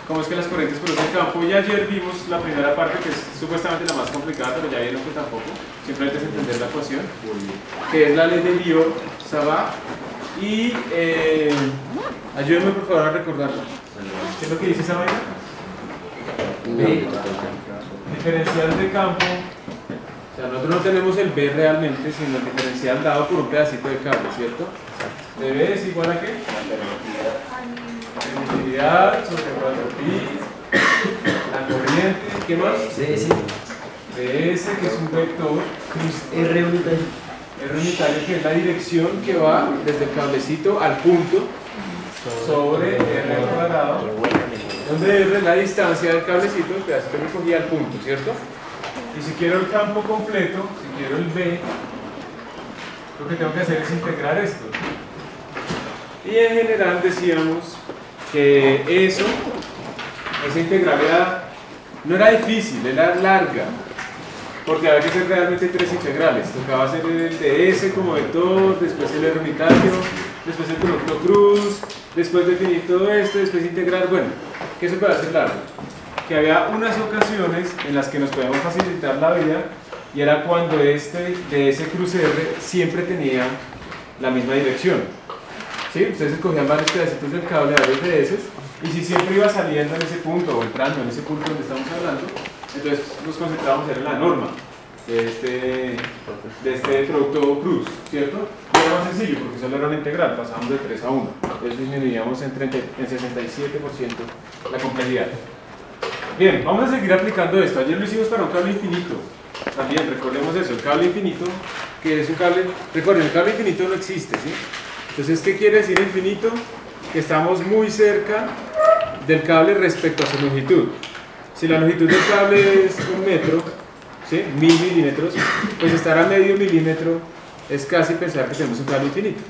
cómo es que las corrientes producen campo. Y ayer vimos la primera parte, que es supuestamente la más complicada, pero ya vieron que tampoco, simplemente es entender la ecuación, que es la ley de Biot-Savart. Y ayúdenme por favor a recordarlo. ¿Qué es lo que dice esa vaina? Diferencial de campo. O sea, nosotros no tenemos el B realmente, sino el diferencial dado por un pedacito de cable, ¿cierto? ¿B es igual a qué? La permitividad sobre 4pi, la corriente, ¿qué más? DS, que es un vector, R unitario. R unitario, que es la dirección que va desde el cablecito al punto sobre R al cuadrado, donde R es la distancia del cablecito, el pedacito que cogía al punto, ¿cierto? Y si quiero el campo completo, si quiero el B, lo que tengo que hacer es integrar esto. Y en general decíamos que esa integral no era difícil, era larga, porque había que hacer realmente 3 integrales. Tocaba hacer el ds como vector, después el R unitario, después el producto cruz, después definir todo esto, después integrar. Bueno, que eso puede ser largo. Que había unas ocasiones en las que nos podíamos facilitar la vida, y era cuando ds cruz R siempre tenía la misma dirección. ¿Sí? Ustedes escogían varios pedacitos del cable, varios ds, y si siempre iba saliendo en ese punto o entrando en ese punto donde estamos hablando, entonces nos concentrábamos en la norma de este producto cruz, ¿cierto? Y era más sencillo porque solo era una integral, pasábamos de 3 a 1, entonces disminuíamos en 67% la complejidad. Bien, vamos a seguir aplicando esto. Ayer lo hicimos para un cable infinito. También recordemos eso, el cable infinito, que es un cable, recuerden, el cable infinito no existe, ¿sí? Entonces, ¿qué quiere decir infinito? Que estamos muy cerca del cable respecto a su longitud. Si la longitud del cable es 1 metro, ¿sí? 1000 milímetros, pues estar a medio milímetro es casi pensar que tenemos un cable infinito.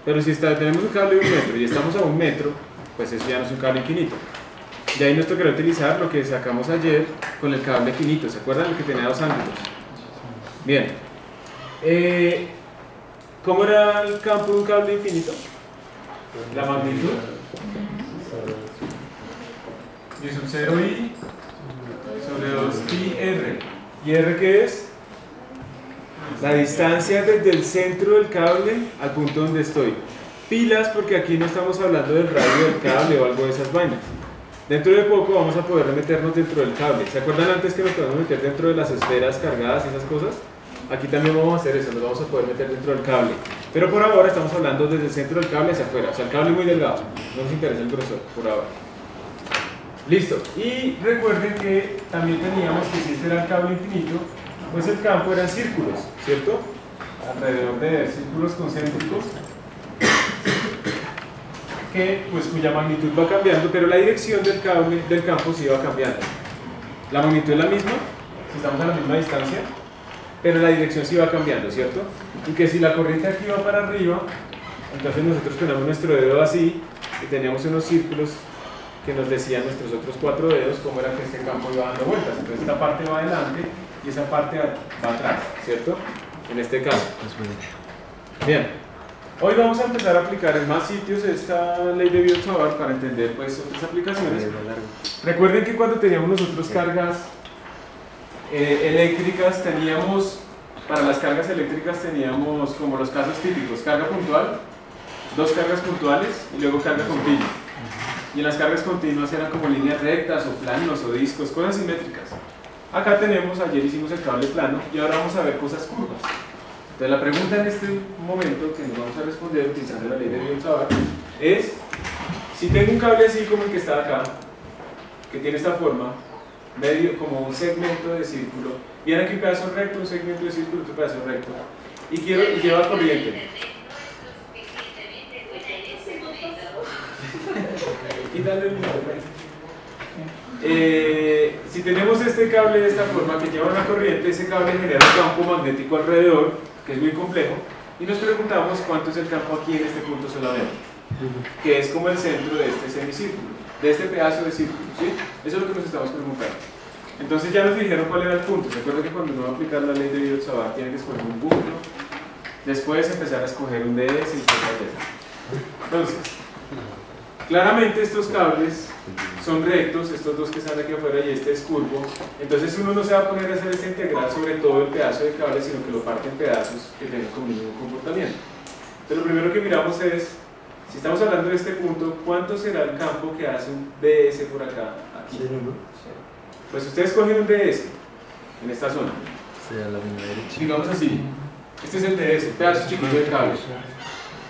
Pero si tenemos un cable de 1 metro y estamos a 1 metro, pues eso ya no es un cable infinito. De ahí nos tocará utilizar lo que sacamos ayer con el cable finito. ¿Se acuerdan? El que tenía 2 ángulos. Bien. ¿Cómo era el campo de un cable infinito? La magnitud. Y sub 0i sobre 2pi r. ¿Y r qué es? La distancia desde el centro del cable al punto donde estoy. Pilas, porque aquí no estamos hablando del radio del cable o algo de esas vainas. Dentro de poco vamos a poder meternos dentro del cable. ¿Se acuerdan antes que nos podemos meter dentro de las esferas cargadas y esas cosas? Aquí también vamos a hacer eso, nos vamos a poder meter dentro del cable. Pero por ahora estamos hablando desde el centro del cable hacia afuera. O sea, el cable es muy delgado, no nos interesa el grosor por ahora. Listo. Y recuerden que también teníamos que si este era el cable infinito, pues el campo eran círculos, ¿cierto? Alrededor de círculos concéntricos, que pues cuya magnitud va cambiando, pero la dirección del cable, del campo sí va cambiando. La magnitud es la misma, si estamos a la misma distancia, pero la dirección sí va cambiando, ¿cierto? Y que si la corriente aquí va para arriba, entonces nosotros tenemos nuestro dedo así y teníamos unos círculos que nos decían nuestros otros 4 dedos cómo era que este campo iba dando vueltas. Entonces esta parte va adelante y esa parte va atrás, ¿cierto? En este caso. Bien. Hoy vamos a empezar a aplicar en más sitios esta ley de Biot-Savart para entender pues otras aplicaciones. Recuerden que cuando teníamos nosotros cargas eléctricas, para las cargas eléctricas teníamos como los casos típicos, carga puntual, 2 cargas puntuales y luego carga continua. Y en las cargas continuas eran como líneas rectas o planos o discos, cosas simétricas. Acá tenemos, ayer hicimos el cable plano y ahora vamos a ver cosas curvas. Entonces la pregunta en este momento que nos vamos a responder utilizando la ley de Biot-Savart es: si tengo un cable así como el que está acá, que tiene esta forma, medio como un segmento de círculo, viene aquí un pedazo recto, un segmento de círculo, otro pedazo recto, y lleva corriente. Y dale el si tenemos este cable de esta forma que lleva una corriente, ese cable genera un campo magnético alrededor, que es muy complejo, y nos preguntamos cuánto es el campo aquí en este punto solamente, que es como el centro de este semicírculo, de este pedazo de círculo, ¿sí? Eso es lo que nos estamos preguntando. Entonces ya nos dijeron cuál era el punto. ¿Se acuerdan que cuando uno va a aplicar la ley de Biot-Savart tiene que escoger un punto, después empezar a escoger un DS y después un DS? Entonces, Claramente estos cables son rectos, estos dos que están aquí afuera y este es curvo, entonces uno no se va a poner a hacer esta integral sobre todo el pedazo de cable, sino que lo parte en pedazos que tengan como mismo comportamiento. Entonces lo primero que miramos es, si estamos hablando de este punto, ¿cuánto será el campo que hace un ds por acá? Aquí. Pues ustedes cogen un ds en esta zona. Digamos así, este es el ds, pedazo chiquito de cable.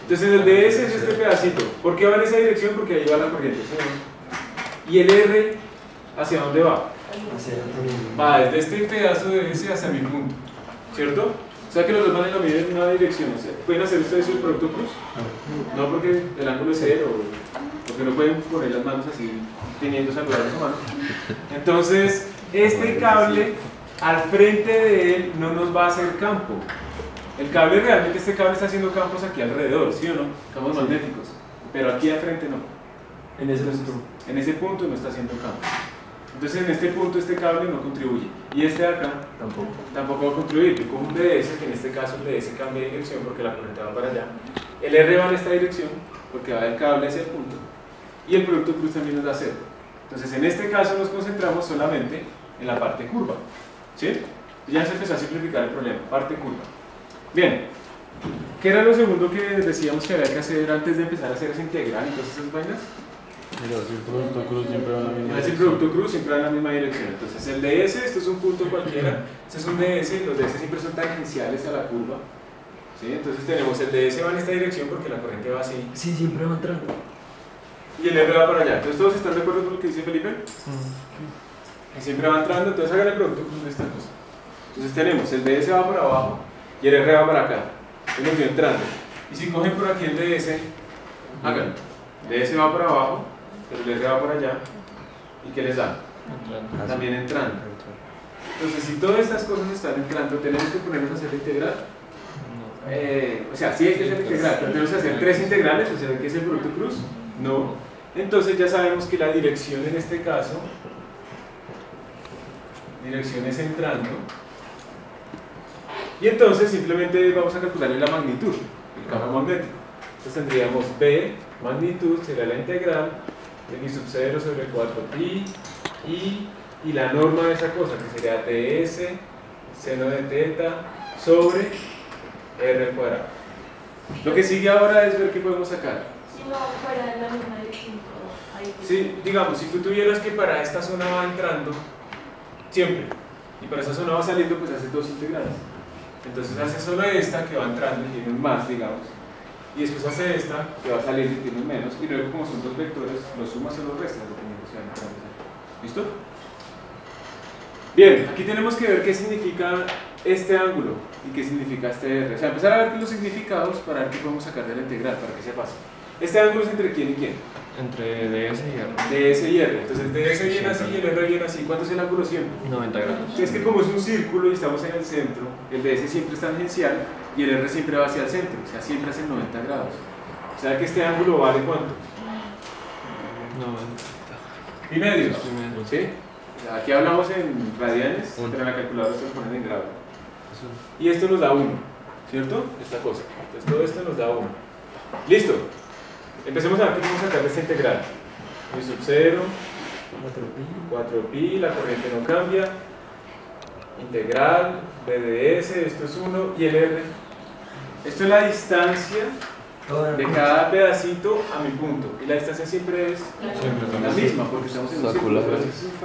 Entonces el ds es este pedacito. ¿Por qué va en esa dirección? Porque ahí va la corriente, ¿sí? ¿Y el r hacia dónde va? Va desde este pedazo de S hacia mi punto, ¿cierto? O sea que los dos van en una dirección. O sea, ¿pueden hacer ustedes el producto cruz? No, porque el ángulo es cero, porque no pueden poner las manos así teniendo saludar a su mano. Entonces, este cable al frente de él no nos va a hacer campo. El cable realmente, este cable está haciendo campos aquí alrededor, ¿sí o no? Campos magnéticos. Pero aquí al frente no. En ese punto no está haciendo campo. Entonces en este punto este cable no contribuye. Y este de acá tampoco va a contribuir. Yo cojo un ds, que en este caso el ds cambia de dirección porque la corriente va para allá. El r va en esta dirección porque va del cable hacia el punto. Y el producto cruz también nos da cero. Entonces en este caso nos concentramos solamente en la parte curva. ¿Sí? Ya se empezó a simplificar el problema. Parte curva. Bien. ¿Qué era lo segundo que decíamos que había que hacer antes de empezar a hacer esa integral y todas esas vainas? Si el producto cruz siempre va en la misma dirección. El producto cruz siempre va en la misma dirección. Entonces el ds, esto es un punto cualquiera, este es un ds, los ds siempre son tangenciales a la curva. ¿Sí? Entonces tenemos el ds va en esta dirección porque la corriente va así. Sí, siempre va entrando. Y el r va para allá. Entonces todos están de acuerdo con lo que dice Felipe. Y siempre va entrando, entonces hagan el producto cruz de estas dos. Entonces tenemos el ds va para abajo y el r va para acá. Es lo que entrando. Y si cogen por aquí el ds, hagan. ds va para abajo, pero el r va por allá. ¿Y qué les da? También entrando. Entonces, si todas estas cosas están entrando, ¿tenemos que ponernos a hacer la integral? O sea, sí hay que hacer la integral, pero tenemos que hacer tres integrales, o sea, ¿qué es el producto cruz? No. Entonces ya sabemos que la dirección en este caso, dirección es entrando. Y entonces simplemente vamos a calcularle la magnitud, el campo magnético. Entonces tendríamos B, magnitud, será la integral de mi sub 0 sobre 4pi y la norma de esa cosa, que sería ds, seno de teta, sobre r al cuadrado. Lo que sigue ahora es ver qué podemos sacar. Si no fuera en la misma dirección, ahí. Sí, digamos, si tú tuvieras que para esta zona va entrando, siempre, y para esa zona va saliendo, pues haces dos integrales. Entonces hace solo esta que va entrando y tiene un más, digamos, y después hace esta que va saliendo y tiene un menos, y luego como son dos vectores, los sumas o los restas, dependiendo si van entrando. ¿Listo? Bien, aquí tenemos que ver qué significa este ángulo y qué significa este R. O sea, empezar a ver los significados para ver qué podemos sacar de la integral, para que sea fácil. ¿Este ángulo es entre quién y quién? Entre ds y r. ds y r. Entonces ds viene así y el r viene así. ¿Cuánto es el ángulo siempre? 90 grados. Es que como es un círculo y estamos en el centro, el ds siempre es tangencial y el r siempre va hacia el centro, o sea, siempre hace 90 grados. O sea que este ángulo vale ¿cuánto? 90. ¿Y medio? ¿Sí? Aquí hablamos en radianes, pero en la calculadora se lo ponen en grado. Y esto nos da 1, ¿cierto? Esta cosa. Entonces todo esto nos da 1. Listo. Empecemos a ver qué podemos sacar de esta integral. Mi sub 0, 4pi, la corriente no cambia. Integral, BDS, esto es 1 y el R. Esto es la distancia de cada pedacito a mi punto. Y la distancia siempre es la misma porque estamos en un círculo.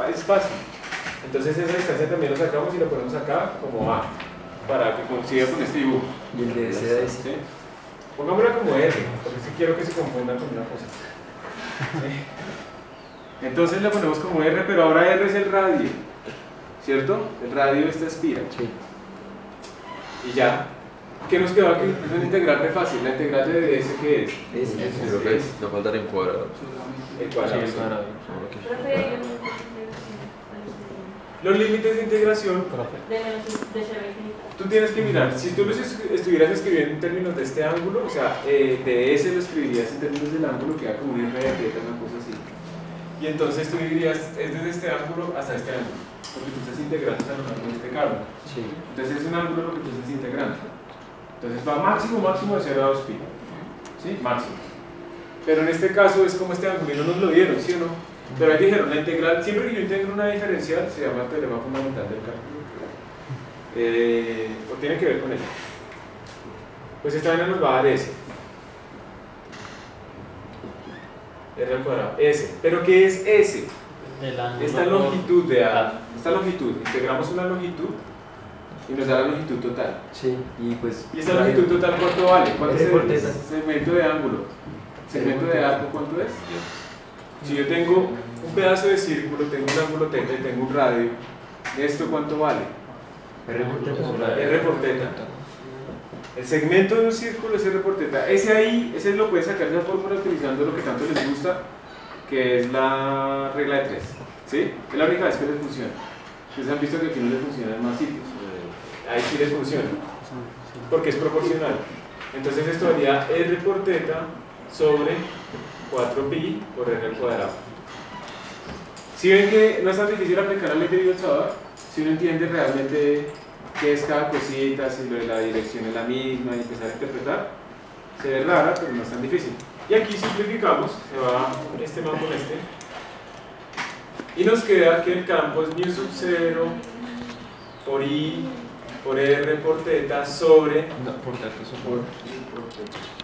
Es fácil. Entonces esa distancia también la sacamos y la ponemos acá como A, para que coincida con este dibujo. Y el de ese ¿Sí? Pongámosla como R, porque si quiero que se confundan con una cosa. ¿Sí? Entonces la ponemos como R, pero ahora R es el radio, ¿cierto? El radio de esta espira. Sí. Y ya, ¿qué nos quedó aquí? Es una integral re fácil. La integral de ds, ¿qué es? Creo que no faltaría un cuadrado. El cuadrado. Sí, el cuadrado. Los límites de integración, De menos de 0 a infinito. tú tienes que mirar, si tú los estuvieras escribiendo en términos de este ángulo, o sea, ds lo escribirías en términos del ángulo, que da como una r de teta, una cosa así. Y entonces tú dirías, es desde este ángulo hasta este ángulo, porque tú estás integrando a lo largo de este cable. Sí. Entonces es un ángulo lo que tú estás integrando. Entonces va máximo de 0 a 2pi. ¿Sí? Máximo. pero en este caso es como este ángulo y no nos lo dieron, ¿sí o no? Pero ahí dijeron, la integral, siempre que yo integro una diferencial, se llama el teorema fundamental del cálculo. O tiene que ver con eso. Pues esta vaina nos va a dar S. R al cuadrado, S. ¿Pero qué es S? Esta longitud de A. Esta longitud, integramos una longitud y nos da la longitud total. Sí, y pues. ¿Y esta longitud total cuánto vale? ¿Cuánto es R por el teta. segmento de ángulo? ¿Segmento de arco cuánto es? Si yo tengo un pedazo de círculo, tengo un ángulo teta y tengo un radio, ¿esto cuánto vale? R por teta. R por teta. El segmento de un círculo es R por teta. Ese lo pueden sacar de esa fórmula utilizando lo que tanto les gusta, que es la regla de 3. ¿Sí? Es la única vez que les funciona. Ustedes han visto que aquí no les funciona en más sitios. Ahí sí les funciona, porque es proporcional. Entonces esto haría R por teta sobre 4pi por R al cuadrado. Si ven que no es tan difícil aplicar la ley de Biot-Savart, si uno entiende realmente qué es cada cosita, si la dirección es la misma y empezar a interpretar, se ve rara, pero no es tan difícil. Y aquí simplificamos, se va este man con este, y nos queda que el campo es μ sub 0 por I por R por teta sobre No, por teta, sobre.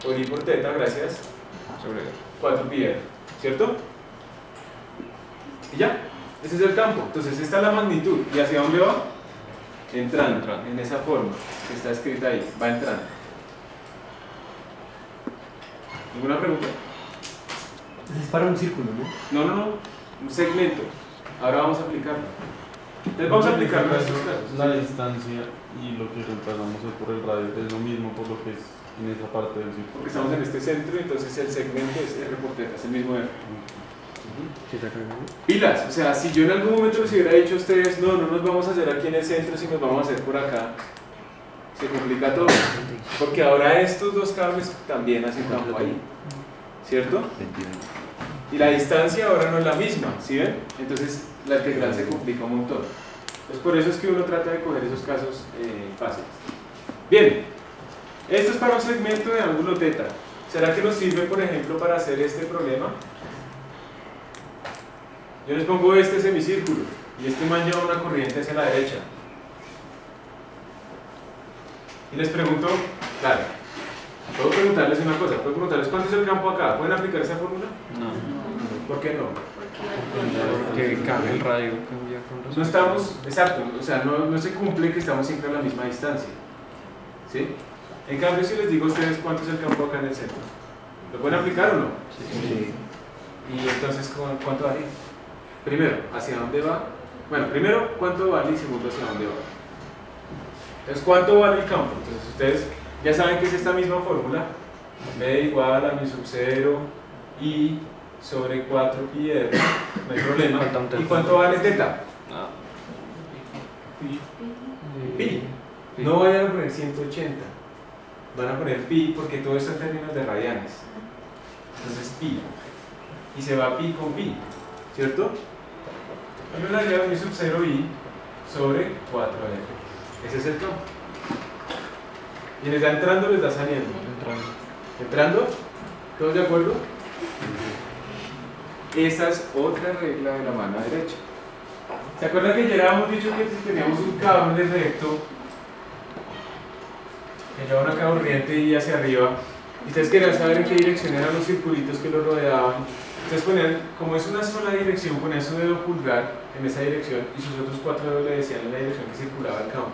por I por teta, gracias, Sobre. 4pi R, ¿cierto? Y ya, ese es el campo. Entonces esta es la magnitud. ¿Y hacia dónde va? Entrando, en esa forma que está escrita ahí, va entrando. ¿Ninguna pregunta? Es para un círculo, ¿no? No, un segmento. Ahora vamos a aplicarlo. Entonces vamos a aplicarlo a estos casos. La distancia y lo que reemplazamos por el radio es lo mismo por lo que es en esa parte del círculo. Porque estamos en este centro, entonces el segmento es R por teta, es el mismo R. Pilas, o sea, si yo en algún momento les hubiera dicho a ustedes, no nos vamos a hacer aquí en el centro, sino nos vamos a hacer por acá, se complica todo. Porque ahora estos dos cables también hacen campo ahí, ¿cierto? Y la distancia ahora no es la misma, ¿sí ven? Entonces la integral se complica un montón. Entonces por eso es que uno trata de coger esos casos fáciles. Bien, esto es para un segmento de ángulo teta. ¿Será que nos sirve, por ejemplo, para hacer este problema? Yo les pongo este semicírculo y este man lleva una corriente hacia la derecha. Y les pregunto, claro, puedo preguntarles una cosa, puedo preguntarles cuánto es el campo acá. ¿Pueden aplicar esa fórmula? No. ¿Por qué no? Porque cambia el radio, cambia con No estamos, exacto, o sea, no se cumple que estamos siempre a la misma distancia. ¿Sí? En cambio, si les digo a ustedes cuánto es el campo acá en el centro, ¿lo pueden aplicar o no? Sí. Y entonces, ¿cuánto vale? Primero, ¿hacia dónde va? Bueno, primero, ¿cuánto vale? Y segundo, ¿hacia dónde va? Entonces, ¿cuánto vale el campo? Entonces, ustedes ya saben que es esta misma fórmula. B igual a μ sub 0 I sobre 4pi R. No hay problema. ¿Y cuánto vale teta? Pi. No vayan a poner 180. Van a poner pi porque todo esto en términos de radianes. Entonces, pi. Y se va pi con pi, ¿cierto? Yo le daría μ sub 0 I sobre 4R. Ese es el campo. Y les da entrando, les da saliendo. ¿Entrando? ¿Todos de acuerdo? Esa es otra regla de la mano derecha. ¿Se acuerdan que ya habíamos dicho que si teníamos un cable recto que lleva una corriente y hacia arriba, y ustedes querían saber en qué dirección eran los circulitos que lo rodeaban? Ustedes ponían, como es una sola dirección, ponían su dedo pulgar en esa dirección y sus otros 4 dedos le decían en la dirección que circulaba el campo.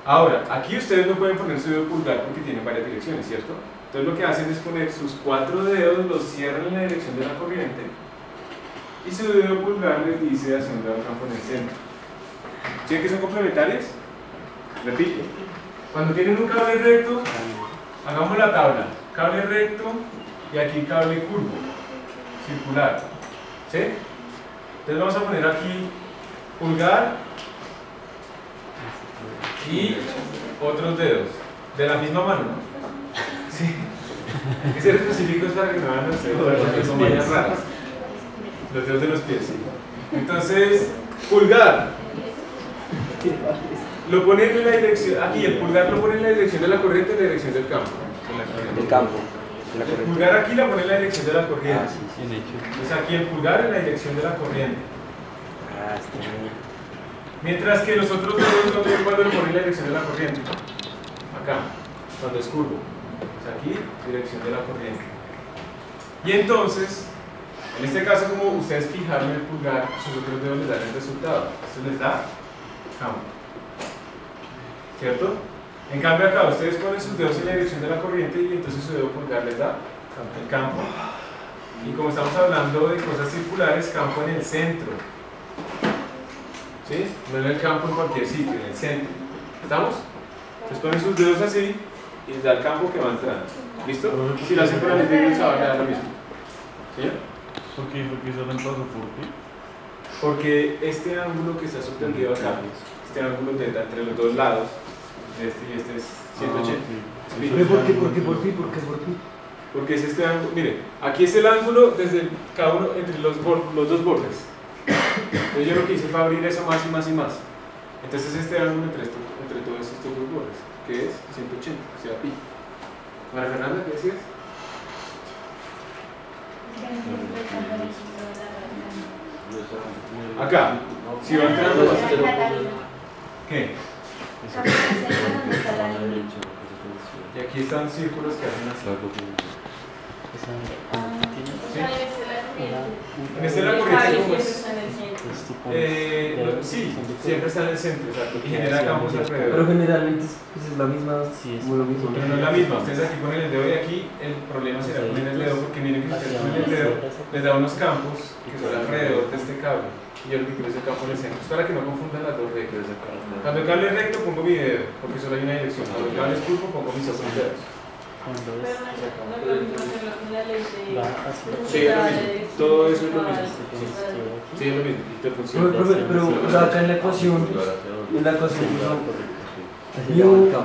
Ahora, aquí ustedes no pueden poner su dedo pulgar porque tienen varias direcciones, ¿cierto? Entonces lo que hacen es poner sus 4 dedos, los cierran en la dirección de la corriente y su dedo pulgar les dice hacia dónde va el campo en el centro. ¿Sí ven que son complementarias? Repito, cuando tienen un cable recto, hagamos la tabla, cable recto y aquí cable curvo, circular, ¿sí? Entonces vamos a poner aquí pulgar y otros dedos, de la misma mano, ¿no? Sí. Hay que ser específicos para que no van a hacer son mañas raras. Los dedos de los pies, sí. Entonces, pulgar. Lo ponen en la dirección, aquí el pulgar lo pone en la dirección de la corriente, en la dirección del campo. El campo. El pulgar aquí la pone en la dirección de la corriente. Ah, sí, sí. Bien hecho. Entonces aquí el pulgar en la dirección de la corriente. Ah, está bien. Mientras que los otros dedos no tienen cuando le ponen la dirección de la corriente. Acá, cuando es curvo. Pues aquí, dirección de la corriente. Y entonces, en este caso, como ustedes fijaron el pulgar, sus otros dedos les dan el resultado. Esto les da campo. ¿Cierto? En cambio acá, ustedes ponen sus dedos en la dirección de la corriente y entonces su dedo pulgar les da el campo. Y como estamos hablando de cosas circulares, campo en el centro. ¿Sí? No en el campo en cualquier sitio, en el centro. ¿Estamos? Entonces ponen sus dedos así y les da el campo que va entrando. ¿Listo? Si lo hacen con el dedo, se va a dar lo mismo. ¿Sí? ¿Por qué se reemplazó por qué? Porque este ángulo que está subtendido acá, este ángulo entre los dos lados, este y este es 180. ¿Por qué? Porque es este ángulo, mire, aquí es el ángulo desde cada uno entre los dos bordes. Entonces yo lo que hice fue abrir eso más y más y más. Entonces este ángulo entre todos estos dos bordes, que es 180, o sea pi. María Fernanda, ¿qué decías? Acá, si va entrando va a ser... ¿Qué? Y aquí están círculos que hacen así. En este la corriente como es... sí, siempre está en el centro, exacto, y genera campos alrededor. Pero generalmente pues es la misma, como lo mismo. Pero no es la misma, ustedes aquí ponen el dedo y aquí el problema será poner el dedo porque miren que si ustedes ponen el dedo les da unos campos que son alrededor de este cable y yo lo que quiero es el campo en el centro, es para que no confundan las dos reglas. Cuando el cable es recto pongo mi dedo porque solo hay una dirección, cuando el cable es curvo pongo mis otros dedos. Sí, es lo mismo, todo eso es lo mismo. Sí, es lo mismo, y te funciona. Pero o sea, acá en la ecuación puso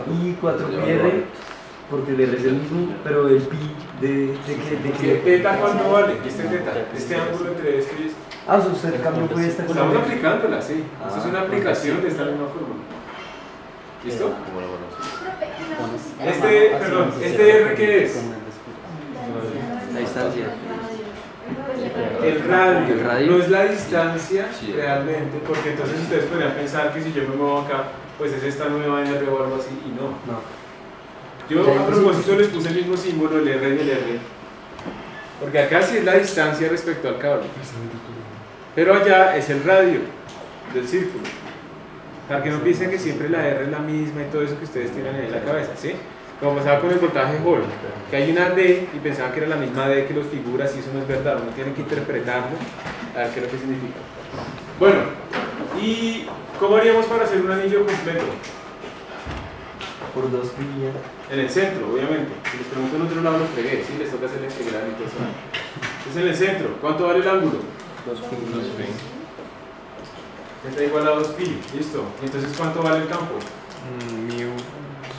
pi 4πr, porque el r es el mismo, pero el pi de ¿Qué teta cuánto vale? Este teta, este ángulo entre este y este. Ah, o sea, usted cambió fue esta con Estamos aplicándola, sí. Esta es una aplicación de esta misma fórmula. ¿Listo? ¿Este R qué es? la distancia. El radio, no es la distancia realmente, porque entonces ustedes podrían pensar que si yo me muevo acá, pues es esta nueva R o algo así, y no. Yo a propósito les puse el mismo símbolo, el R y el R, porque acá sí es la distancia respecto al cable, pero allá es el radio del círculo, para que no piensen que siempre la R es la misma y todo eso que ustedes tienen ahí en la cabeza, ¿sí? Como pasaba con el voltaje Hall, que hay una D y pensaban que era la misma D que los figuras y eso no es verdad, uno tiene que interpretarlo a ver qué es lo que significa. Bueno, ¿y cómo haríamos para hacer un anillo completo? Por 2 pi. En el centro, obviamente. Si les pregunto en otro lado lo fregué, sí, les toca hacer la integral y todo eso. Entonces en el centro, ¿cuánto vale el ángulo? 2 pi. Está igual a 2 pi, listo. ¿Y entonces cuánto vale el campo? Mu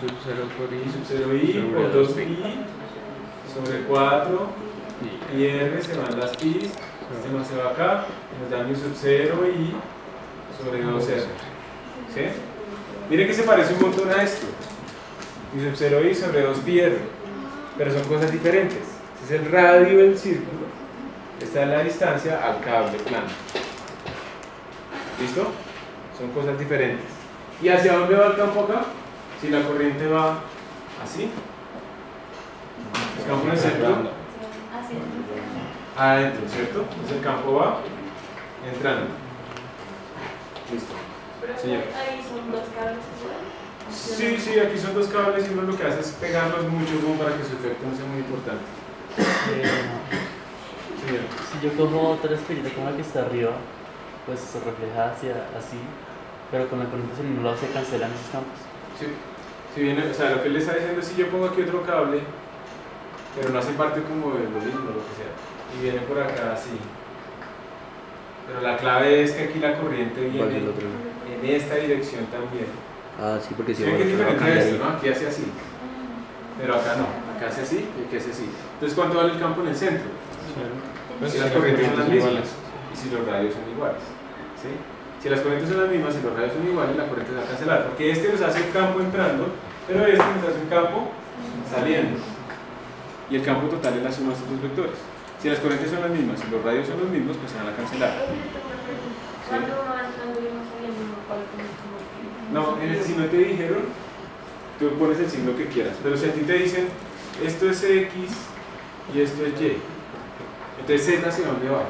sub 0 por I i sub 0 i por 2 pi sobre 4 y r se van las pi, este más se va acá, y nos da mu sub 0 i sobre 2r. ¿Sí? Miren que se parece un montón a esto. Mu sub 0 i sobre 2 pi r, pero son cosas diferentes. Este es el radio del círculo, esta es la distancia al cable plano. ¿Listo? Son cosas diferentes. ¿Y hacia dónde va el campo acá? Si la corriente va así, el campo en el centro, adentro, ¿cierto? Entonces el campo va entrando. Listo. Pero ahí son dos cables igual. Sí, aquí son dos cables y uno lo que hace es pegarlos mucho como para que su efecto no sea muy importante. Señor. Si yo cojo otra esferita como la que está arriba, pues se refleja así, pero con la corriente hacia el mismo lado se cancelan esos campos. Sí. Si viene, o sea, lo que él está diciendo es si yo pongo aquí otro cable, pero no hace parte como de lo mismo, lo que sea, y viene por acá así. Pero la clave es que aquí la corriente viene en esta dirección también. Ah, sí, porque si ¿Sí ven que es diferente a esto, no? Aquí hace así, pero acá no, acá hace así y aquí hace así. Entonces, ¿cuánto vale el campo en el centro? Si las corrientes son las mismas y si los radios son iguales. ¿Sí? Si las corrientes son las mismas y los radios son iguales, la corriente se va a cancelar, porque este nos hace un campo entrando, pero este nos hace un campo saliendo. y el campo total es la suma de estos dos vectores. Si las corrientes son las mismas y los radios son los mismos, pues se van a cancelar. ¿Cuándo uno va entrando y uno saliendo, uno cuál es como que- No, si no te dijeron, tú pones el signo que quieras, pero si a ti te dicen esto es X y esto es Y, entonces Z hacia dónde va?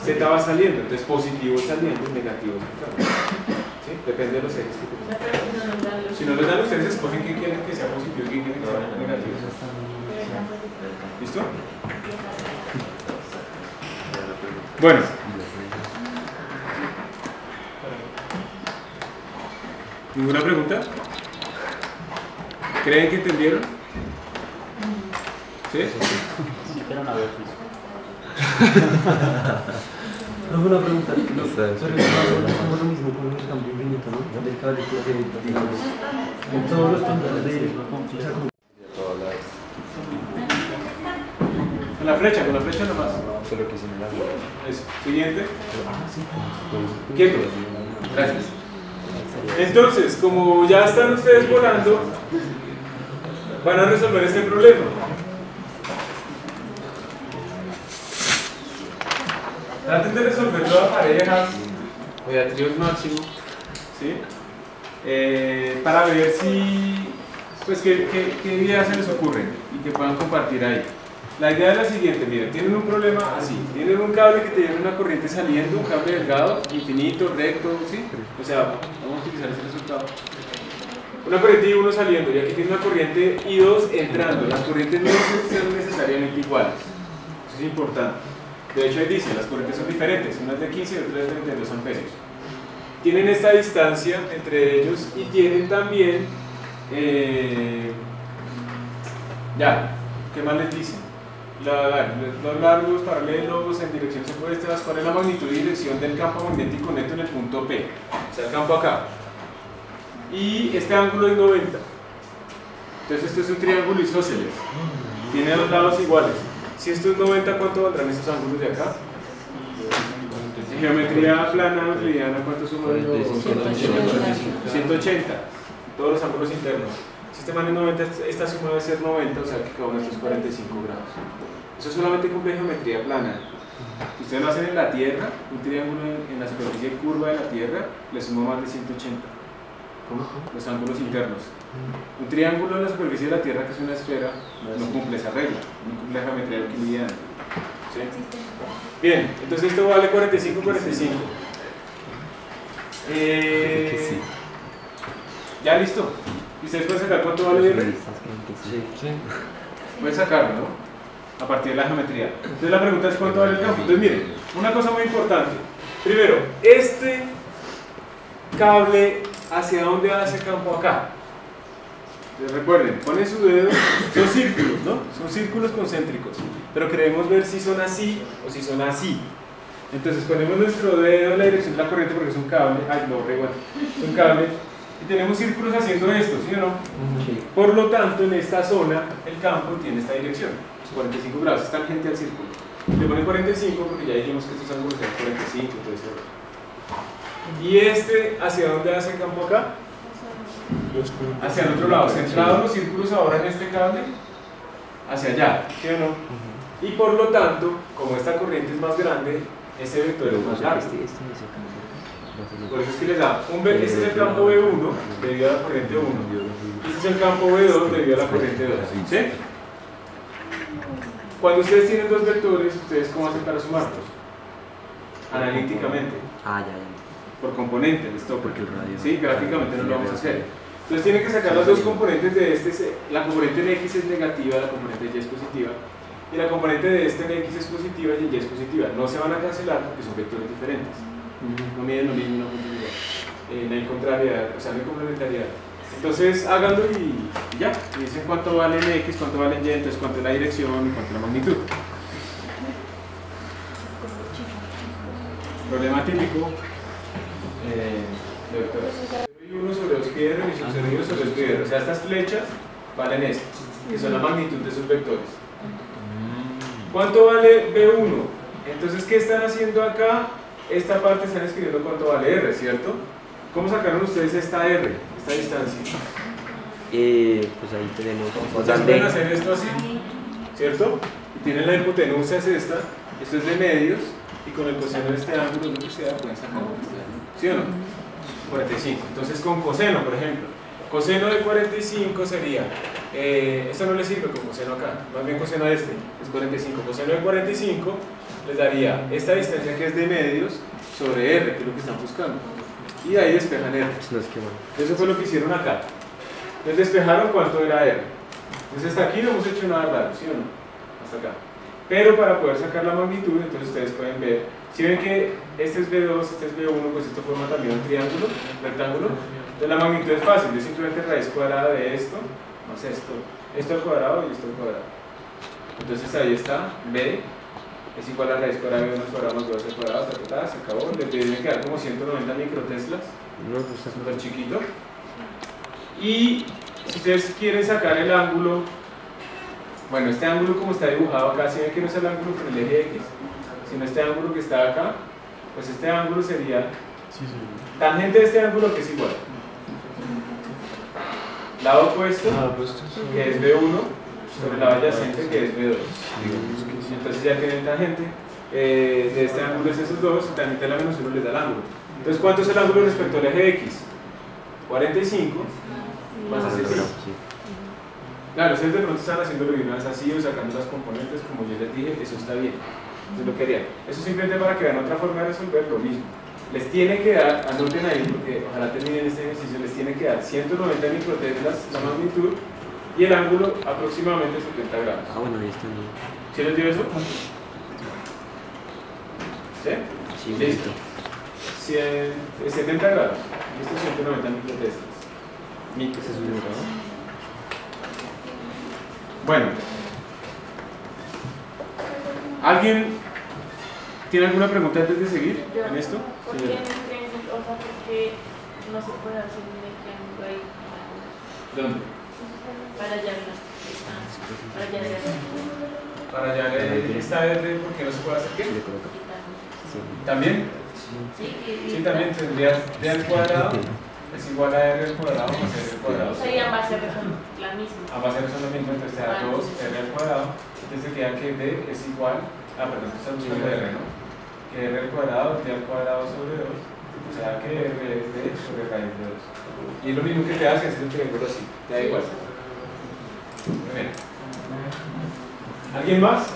Z va saliendo, entonces positivo saliendo y negativo entrando. ¿Sí? Depende de los ejes que O sea, te pero si no nos dan los- Si no les dan, ustedes escogen qué quieren que sea positivo y qué quieren que sea negativo. ¿Listo? Bueno. ¿Ninguna pregunta? ¿Creen que entendieron? ¿Sí? Pero no veo fijo. No, una pregunta. Pero es como lo mismo con el campo infinito, ¿no? Del cable que digamos. En todos los puntos de. O sea, como Con la flecha nomás. Solo que sin el agua. Eso. Siguiente. Quieto. Gracias. Entonces, como ya están ustedes volando, van a resolver este problema. Traten de resolverlo a parejas o de a tríos máximo, ¿sí? Para ver si, pues, qué ideas se les ocurren y que puedan compartir ahí. La idea es la siguiente, miren, tienen un problema así, tienen un cable que tiene una corriente saliendo, un cable delgado, infinito, recto, ¿sí? O sea, vamos a utilizar ese resultado. Una corriente I1 saliendo, y aquí tiene una corriente I2 entrando. Las corrientes no son necesariamente iguales, eso es importante. De hecho, ahí dice, las corrientes son diferentes, una es de 15 y otra es de 32 amperios. Tienen esta distancia entre ellos y tienen también, ¿qué más les dicen? Los largos paralelos en direcciones opuestas. ¿Cuál es la magnitud y dirección del campo magnético neto en el punto P? O sea, el campo acá. Y este ángulo es 90. Entonces esto es un triángulo isósceles. Tiene dos lados iguales. Si esto es 90, ¿cuánto valdrán estos ángulos de acá? En geometría plana euclidiana, ¿cuánto suman? 180. Todos los ángulos internos. Si este man es 90, esta suma debe ser 90, o sea que cada uno de estos es 45 grados. Eso solamente cumple geometría plana. Si ustedes lo hacen en la Tierra, un triángulo en la superficie curva de la Tierra le suma más de 180. ¿cómo? Los ángulos internos. Un triángulo en la superficie de la Tierra, que es una esfera, no cumple esa regla, no cumple la geometría euclidiana. ¿Sí? Bien, entonces esto vale 45. ¿Ya listo? ¿Y ustedes pueden sacar cuánto vale R? Pueden sacarlo, ¿no? A partir de la geometría. Entonces la pregunta es cuánto vale el campo. Entonces miren, una cosa muy importante. Primero, este cable, ¿hacia dónde va ese campo acá? Entonces recuerden, ponen su dedo, son círculos, ¿no? Son círculos concéntricos. Pero queremos ver si son así o si son así. Entonces ponemos nuestro dedo en la dirección de la corriente porque es un cable. Ay, no, re bueno. Es un cable. Y tenemos círculos haciendo esto, ¿sí o no? Por lo tanto, en esta zona, el campo tiene esta dirección. 45 grados, es tangente al círculo. Le ponen 45 porque ya dijimos que estos ángulos eran 45, entonces. ¿Y este hacia dónde hace el campo acá? Hacia el otro lado, centrados los círculos ahora en este cable, hacia allá, ¿sí o no? Y por lo tanto, como esta corriente es más grande, este vector es más largo. Por eso es que les da este es el campo B1 debido a la corriente 1. Este es el campo B2 debido a la corriente 2. ¿Sí? Cuando ustedes tienen dos vectores, ¿ustedes cómo hacen para sumarlos? Analíticamente. Por componente, les toca. Sí, gráficamente no lo vamos a hacer. Entonces tienen que sacar las dos componentes de este. La componente en X es negativa, la componente de Y es positiva. Y la componente de este en X es positiva y en Y es positiva. No se van a cancelar porque son vectores diferentes. No miden lo mismo, no hay contrariedad, o sea, no hay complementariedad. Entonces háganlo y ya, y dicen cuánto vale en X, cuánto vale en Y, entonces cuánto es la dirección y cuánto es la magnitud. Problema típico de vectores. 1 sobre 2 pi r y sub 0 sobre 2 pi r. O sea, estas flechas valen esto, que son la magnitud de esos vectores. ¿Cuánto vale B1? Entonces, ¿qué están haciendo acá? Esta parte están escribiendo cuánto vale R, ¿cierto? ¿Cómo sacaron ustedes esta R, esta distancia? Pues ahí tenemos. Entonces pueden hacer esto así, ¿cierto? Y tienen la hipotenusa es esta, esto es de medios, y con el coseno de este ángulo, lo que sea, pueden sacar este ángulo. ¿Sí o no? 45. Entonces con coseno, por ejemplo, coseno de 45 sería, esto no le sirve con coseno acá, más bien coseno de este, es 45. Coseno de 45 les daría esta distancia que es de medios sobre R, que es lo que están buscando. Y ahí despejan R. Eso fue lo que hicieron acá. Entonces despejaron cuánto era R. Entonces hasta aquí no hemos hecho nada raro, ¿sí o no? Hasta acá. Pero para poder sacar la magnitud, entonces ustedes pueden ver, si ven que este es B2, este es B1, pues esto forma también un triángulo, un rectángulo. Entonces la magnitud es fácil, es simplemente raíz cuadrada de esto, no sé, esto al cuadrado y esto al cuadrado. Entonces ahí está, B es igual a raíz cuadrada de 1 al cuadrado más 2 al cuadrado, se acabó. Le tiene que dar como 190 microteslas, súper chiquito. Y si ustedes quieren sacar el ángulo, bueno, este ángulo como está dibujado acá, si ven que no es el ángulo con el eje X, sino este ángulo que está acá, pues este ángulo sería tangente de este ángulo, que es igual. Lado opuesto, que es B1, sobre la adyacente, que es B2. Entonces ya tienen tangente de este ángulo es esos dos, y tangente de la menos 1 les da el ángulo. Entonces, ¿cuánto es el ángulo respecto al eje X? 45 más así. Claro, ustedes de pronto están haciéndolo de una vez así o sacando las componentes, como yo les dije, eso está bien. Entonces lo que harían. Eso simplemente para que vean otra forma de resolver lo mismo. Les tiene que dar, anoten ahí, porque ojalá terminen este ejercicio, les tiene que dar 190 microteslas la magnitud y el ángulo aproximadamente 70 grados. Bueno, ahí está bien. ¿Sí les dio eso? ¿Sí? Sí, listo. 70 grados. Esto es 190 microteslas. ¿Ese es un grado? Bueno, ¿alguien tiene alguna pregunta antes de seguir en esto? ¿Por qué en un triángulo? O sea, ¿por qué no se puede hacer un triángulo ahí? ¿Dónde? Para hallar la Para hallar esta R, ¿por qué no se puede hacer qué? ¿También? Sí, también tendrías D al cuadrado es igual a R al cuadrado más R al cuadrado. Sería ambas R son la misma. Ambas R son lo mismo, entonces te da 2R al cuadrado. Entonces te queda que D es igual, perdón, estamos usando R, ¿no? Que R al cuadrado, D al cuadrado sobre 2, o sea que R es D sobre raíz de 2. Y es lo mismo que te hace hacer un triángulo así, te da igual. Muy bien. ¿Alguien más?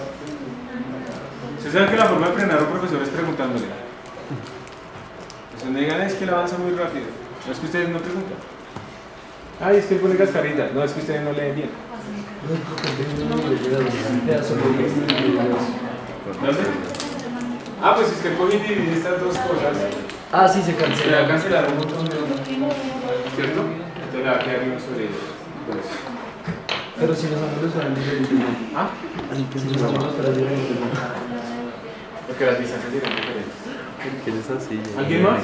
Ustedes saben que la forma de frenar a un profesor es preguntándole. Entonces me digan, es que él avanza muy rápido. No es que ustedes no preguntan. Ay, es que él pone cascarita. No, es que ustedes no leen bien. ¿Dónde? Pues si usted coge y divide estas dos cosas. Sí, se Se le va a cancela. cancelar un montón de uno. ¿Cierto? Entonces le va a quedar uno sobre ellos. Pero si los ángulos fueran diferentes, no. Si los ángulos fueran diferentes, no. Porque las distancias eran diferentes. ¿Qué es así? ¿Alguien más?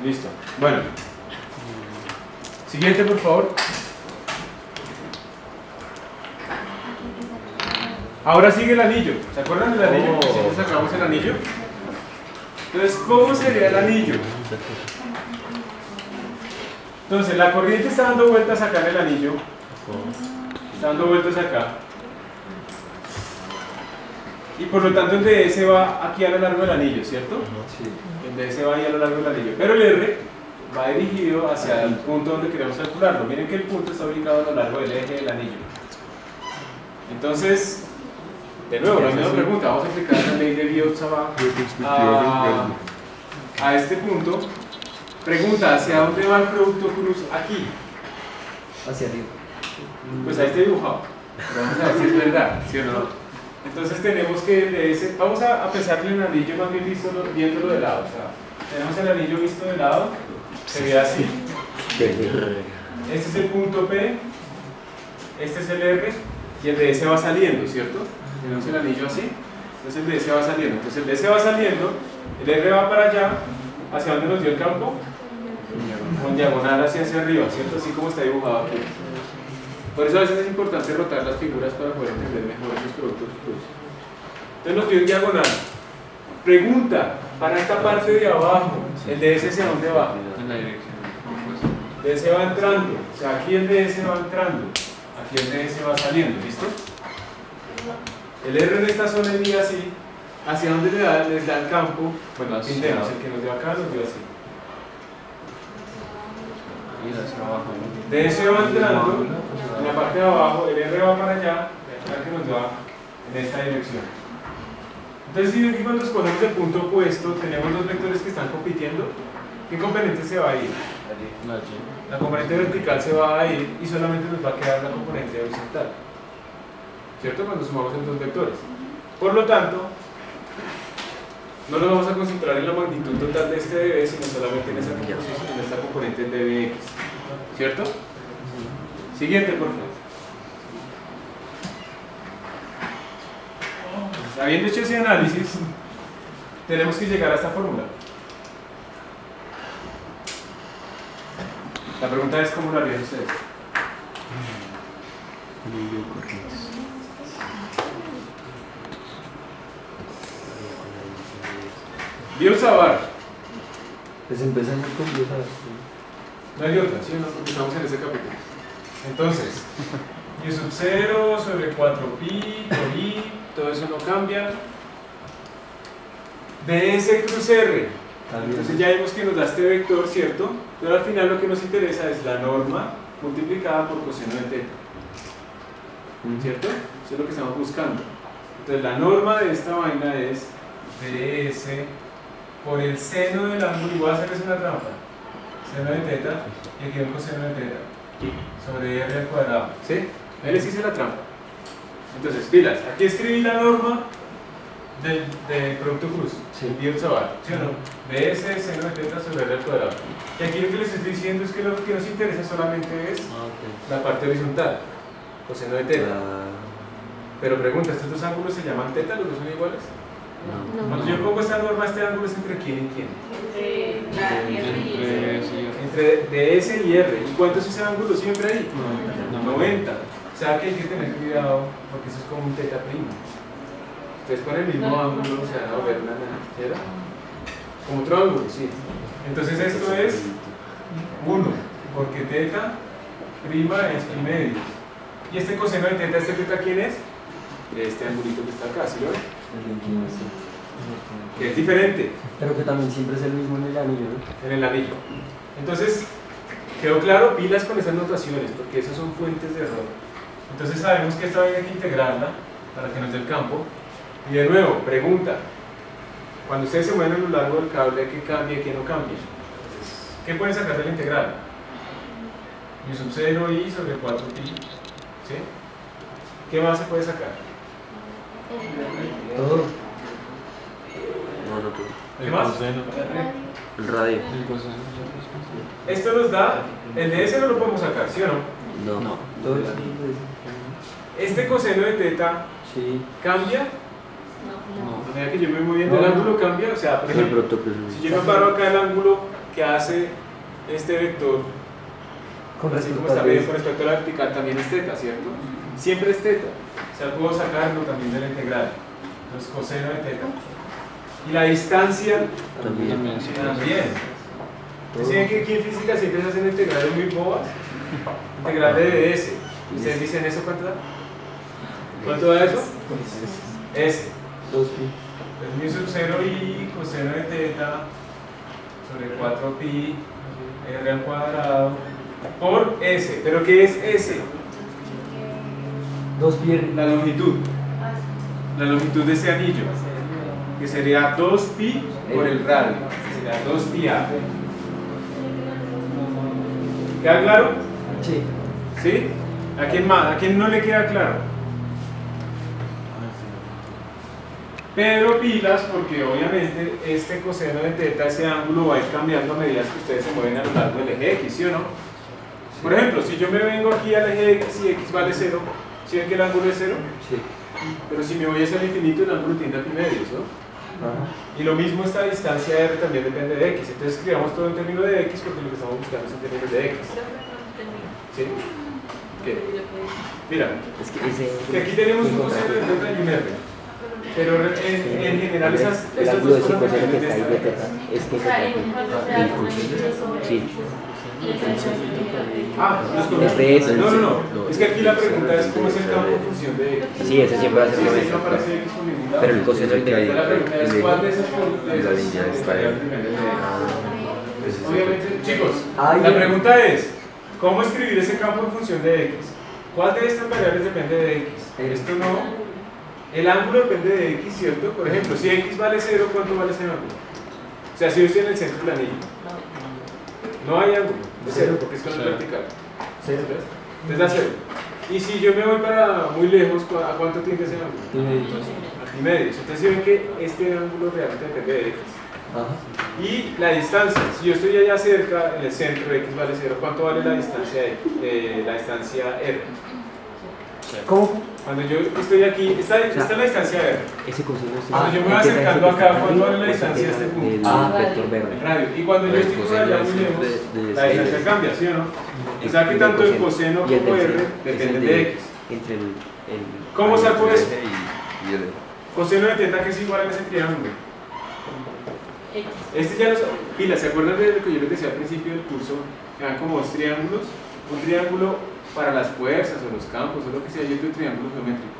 Listo. Bueno. Siguiente, por favor. Ahora sigue el anillo. ¿Se acuerdan del anillo? Siempre sacamos el anillo. Entonces, ¿cómo sería el anillo? Entonces, la corriente está dando vueltas acá en el anillo. Está dando vueltas acá. Y por lo tanto el DS va aquí a lo largo del anillo, ¿cierto? Sí. El DS va ahí a lo largo del anillo. Pero el R va dirigido hacia el punto donde queremos calcularlo. Miren que el punto está ubicado a lo largo del eje del anillo. Entonces, de nuevo, la misma pregunta. Vamos a aplicar la ley de Biot-Savart a este punto. Pregunta, ¿hacia dónde va el producto cruz aquí? Hacia arriba. Pues ahí está dibujado. Pero vamos a ver si es verdad, ¿sí o no? Entonces tenemos que de ese, vamos a pensar en el anillo más bien viéndolo de lado. O sea, tenemos el anillo visto de lado, se ve así. Este es el punto P, este es el R y el DS va saliendo, ¿cierto? Tenemos el anillo así, entonces el DS va saliendo. Entonces el DS va saliendo, el R va para allá, ¿hacia dónde nos dio el campo? Con diagonal hacia arriba, ¿cierto? Así como está dibujado aquí. Por eso a veces es importante rotar las figuras para poder entender mejor esos productos cruz. Entonces nos dio en diagonal. Pregunta, para esta parte de abajo, ¿el DS hacia dónde va? En la dirección. DS va entrando, o sea, aquí el DS va entrando, aquí el DS va saliendo, ¿listo? El R en esta zona iría así, hacia donde les da el campo, bueno, aquí tenemos, el que nos dio acá nos dio así. DS va entrando, en la parte de abajo, el R va para allá, y que nos va en esta dirección. Entonces, si ven que cuando escogemos el punto opuesto, tenemos dos vectores que están compitiendo, ¿qué componente se va a ir? La componente vertical se va a ir y solamente nos va a quedar la componente horizontal, ¿cierto? Cuando sumamos los dos vectores. Por lo tanto, no nos vamos a concentrar en la magnitud total de este dB, sino solamente en esa composición, en esta componente dBx, ¿cierto? Siguiente, por favor. Habiendo hecho ese análisis, tenemos que llegar a esta fórmula. La pregunta es: ¿cómo lo harían ustedes? Biot-Savart. Pues empezamos con Biot-Savart. No hay otra, ¿sí? Porque estamos en ese capítulo. Entonces, y sub 0 sobre 4pi por i, todo eso no cambia. ds cruz r. Entonces ya vimos que nos da este vector, ¿cierto? Pero al final lo que nos interesa es la norma multiplicada por coseno de teta, ¿cierto? Eso es lo que estamos buscando. Entonces la norma de esta vaina es ds por el seno del ángulo, y voy a hacerles una trampa, seno de teta, y aquí un coseno de teta, sobre r al cuadrado, ¿sí? Ahí les hice la trampa. Entonces, pilas, aquí escribí la norma del producto cruz, el Biot-Savart, ¿sí o no? ds seno de teta sobre r al cuadrado. Y aquí lo que les estoy diciendo es que lo que nos interesa solamente es la parte horizontal, coseno de teta. Pero pregunta, ¿estos dos ángulos se llaman teta? ¿Los dos son iguales? No. Cuando yo pongo esta norma, este ángulo es entre quién y quién. Entre ds y r. ¿Y cuánto es ese ángulo siempre ahí? 90. O sea que hay que tener cuidado porque eso es como un teta prima. Entonces con el mismo ángulo se van a volver una ¿cierto? Como otro ángulo, sí. Entonces esto es 1, porque teta prima es pi medio. ¿Y este coseno de teta, este teta quién es? Este angulito que está acá, ¿sí lo ven? Que es diferente. Pero que también siempre es el mismo en el anillo, ¿no? En el anillo. Entonces, quedó claro, pilas con esas notaciones, porque esas son fuentes de error. Entonces sabemos que esta vaina hay que integrarla para que nos dé el campo. Y de nuevo, pregunta. Cuando ustedes se mueven a lo largo del cable, ¿qué cambia y qué no cambia? Entonces, ¿qué pueden sacar de la integral? Y sub 0 i sobre 4pi. ¿Sí? ¿Qué más se puede sacar? Todo. No, no puedo. ¿Qué más? El radio. Esto nos da, el ds no lo podemos sacar, ¿sí o no? No. Todo. Este coseno de teta Sí. cambia. A medida que yo me voy moviendo, el ángulo cambia. O sea, por El ejemplo, producto cruz. si yo me paro acá, el ángulo que hace este vector, Con así como respecto está a medido con respecto a la vertical, también es teta, ¿cierto? Siempre es teta. O sea, puedo sacarlo también de la integral. Entonces, coseno de teta. Y la distancia También. también. Ustedes ven que aquí en física siempre se hacen integrales muy bobas. Integral de ds. ¿Ustedes dicen eso cuánto da? ¿Cuánto da eso? S. 2pi. Pues mi sub 0 i coseno de teta sobre 4pi r al cuadrado por s. ¿Pero qué es s? 2pi. La longitud. La longitud de ese anillo, que sería 2pi por el radio, sería 2pi a. ¿Queda claro? Sí. ¿Sí? ¿A quién más? ¿A quién no le queda claro? Pero pilas, porque obviamente este coseno de teta, ese ángulo va a ir cambiando a medida que ustedes se mueven a lo largo del eje X, ¿sí o no? Por ejemplo, si yo me vengo aquí al eje X y X vale 0, ¿sí ven que el ángulo es 0? Sí. Pero si me voy hacia el infinito, el ángulo tiende a pi medios, ¿no? Y lo mismo esta distancia r también depende de x. Entonces escribamos todo en términos de x porque lo que estamos buscando es en términos de x. ¿Sí? ¿Qué? Mira, Es que ese. que aquí tenemos un coseno de teta y un r. Pero en general esas El dos ángulo de cosas 5 que dependen está ahí de de esta teta. Es que teta. Sí. los Es de eso. No. Es que aquí la pregunta es cómo es el campo en función de X. Sí, ese siempre va a ser Si lo ese mismo. no aparece X por ningún lado. Pero el coseno del Entonces, de la pregunta es cuál de esas línea está ahí. depende de X. Obviamente, chicos, Ay, la pregunta es ¿cómo escribir ese campo en función de X? ¿Cuál de estas variables depende de X? Esto no. El ángulo depende de X, ¿cierto? Por ejemplo, si X vale 0, ¿cuánto vale ese ángulo? O sea, si yo estoy en el centro del anillo, no hay ángulo de 0 porque es con el vertical. Entonces da 0. Y si yo me voy para muy lejos, ¿a cuánto tiende ese ángulo? A pi medios. Entonces si ven que este ángulo realmente depende de X. Y la distancia, si yo estoy allá cerca, en el centro, X vale 0, ¿cuánto vale la distancia la distancia R? ¿Cómo? Cuando yo estoy aquí, esta es la distancia R. Ese coseno es Cuando yo me voy acercando acá, ¿cuánto vale la distancia de este punto? el vector verde. El radio. Y cuando yo estoy por allá muy lejos, la distancia cambia, ¿sí o no? O sea que tanto el coseno como R dependen de X. Entre el ¿Cómo saco eso? Y el Coseno de teta que es igual a ese triángulo. Este ya los... Pila, ¿se acuerdan de lo que yo les decía al principio del curso? Que eran como dos triángulos. Un triángulo para las fuerzas o los campos o lo que sea, y otro triángulo geométrico.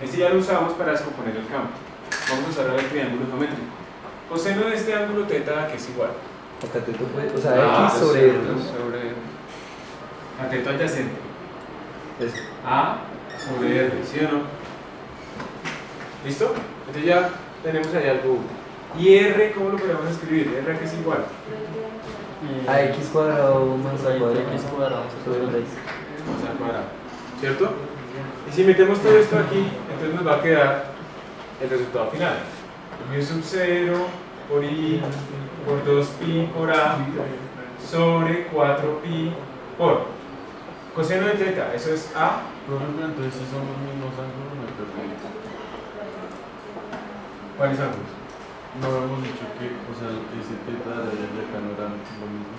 Este ya lo usamos para descomponer el campo. Vamos a usar ahora el triángulo geométrico. Coseno de este ángulo teta que es igual. O sea, X sobre A teta adyacente. eso. A sobre R, ¿sí o no? ¿Listo? Entonces ya tenemos ahí algo. ¿Y R cómo lo podemos escribir? R que es igual. A X cuadrado más A cuadrado. X cuadrado sobre 6. Más al cuadrado. ¿Cierto? Y si metemos todo esto aquí, entonces nos va a quedar el resultado final. Mu sub 0 por I por 2pi por A sobre 4pi por coseno de teta, eso es A. Entonces si son los mismos ángulos, no hay problema. ¿Cuáles ángulos? No hemos dicho que, o sea, ese teta de allá y acá no eran lo mismo.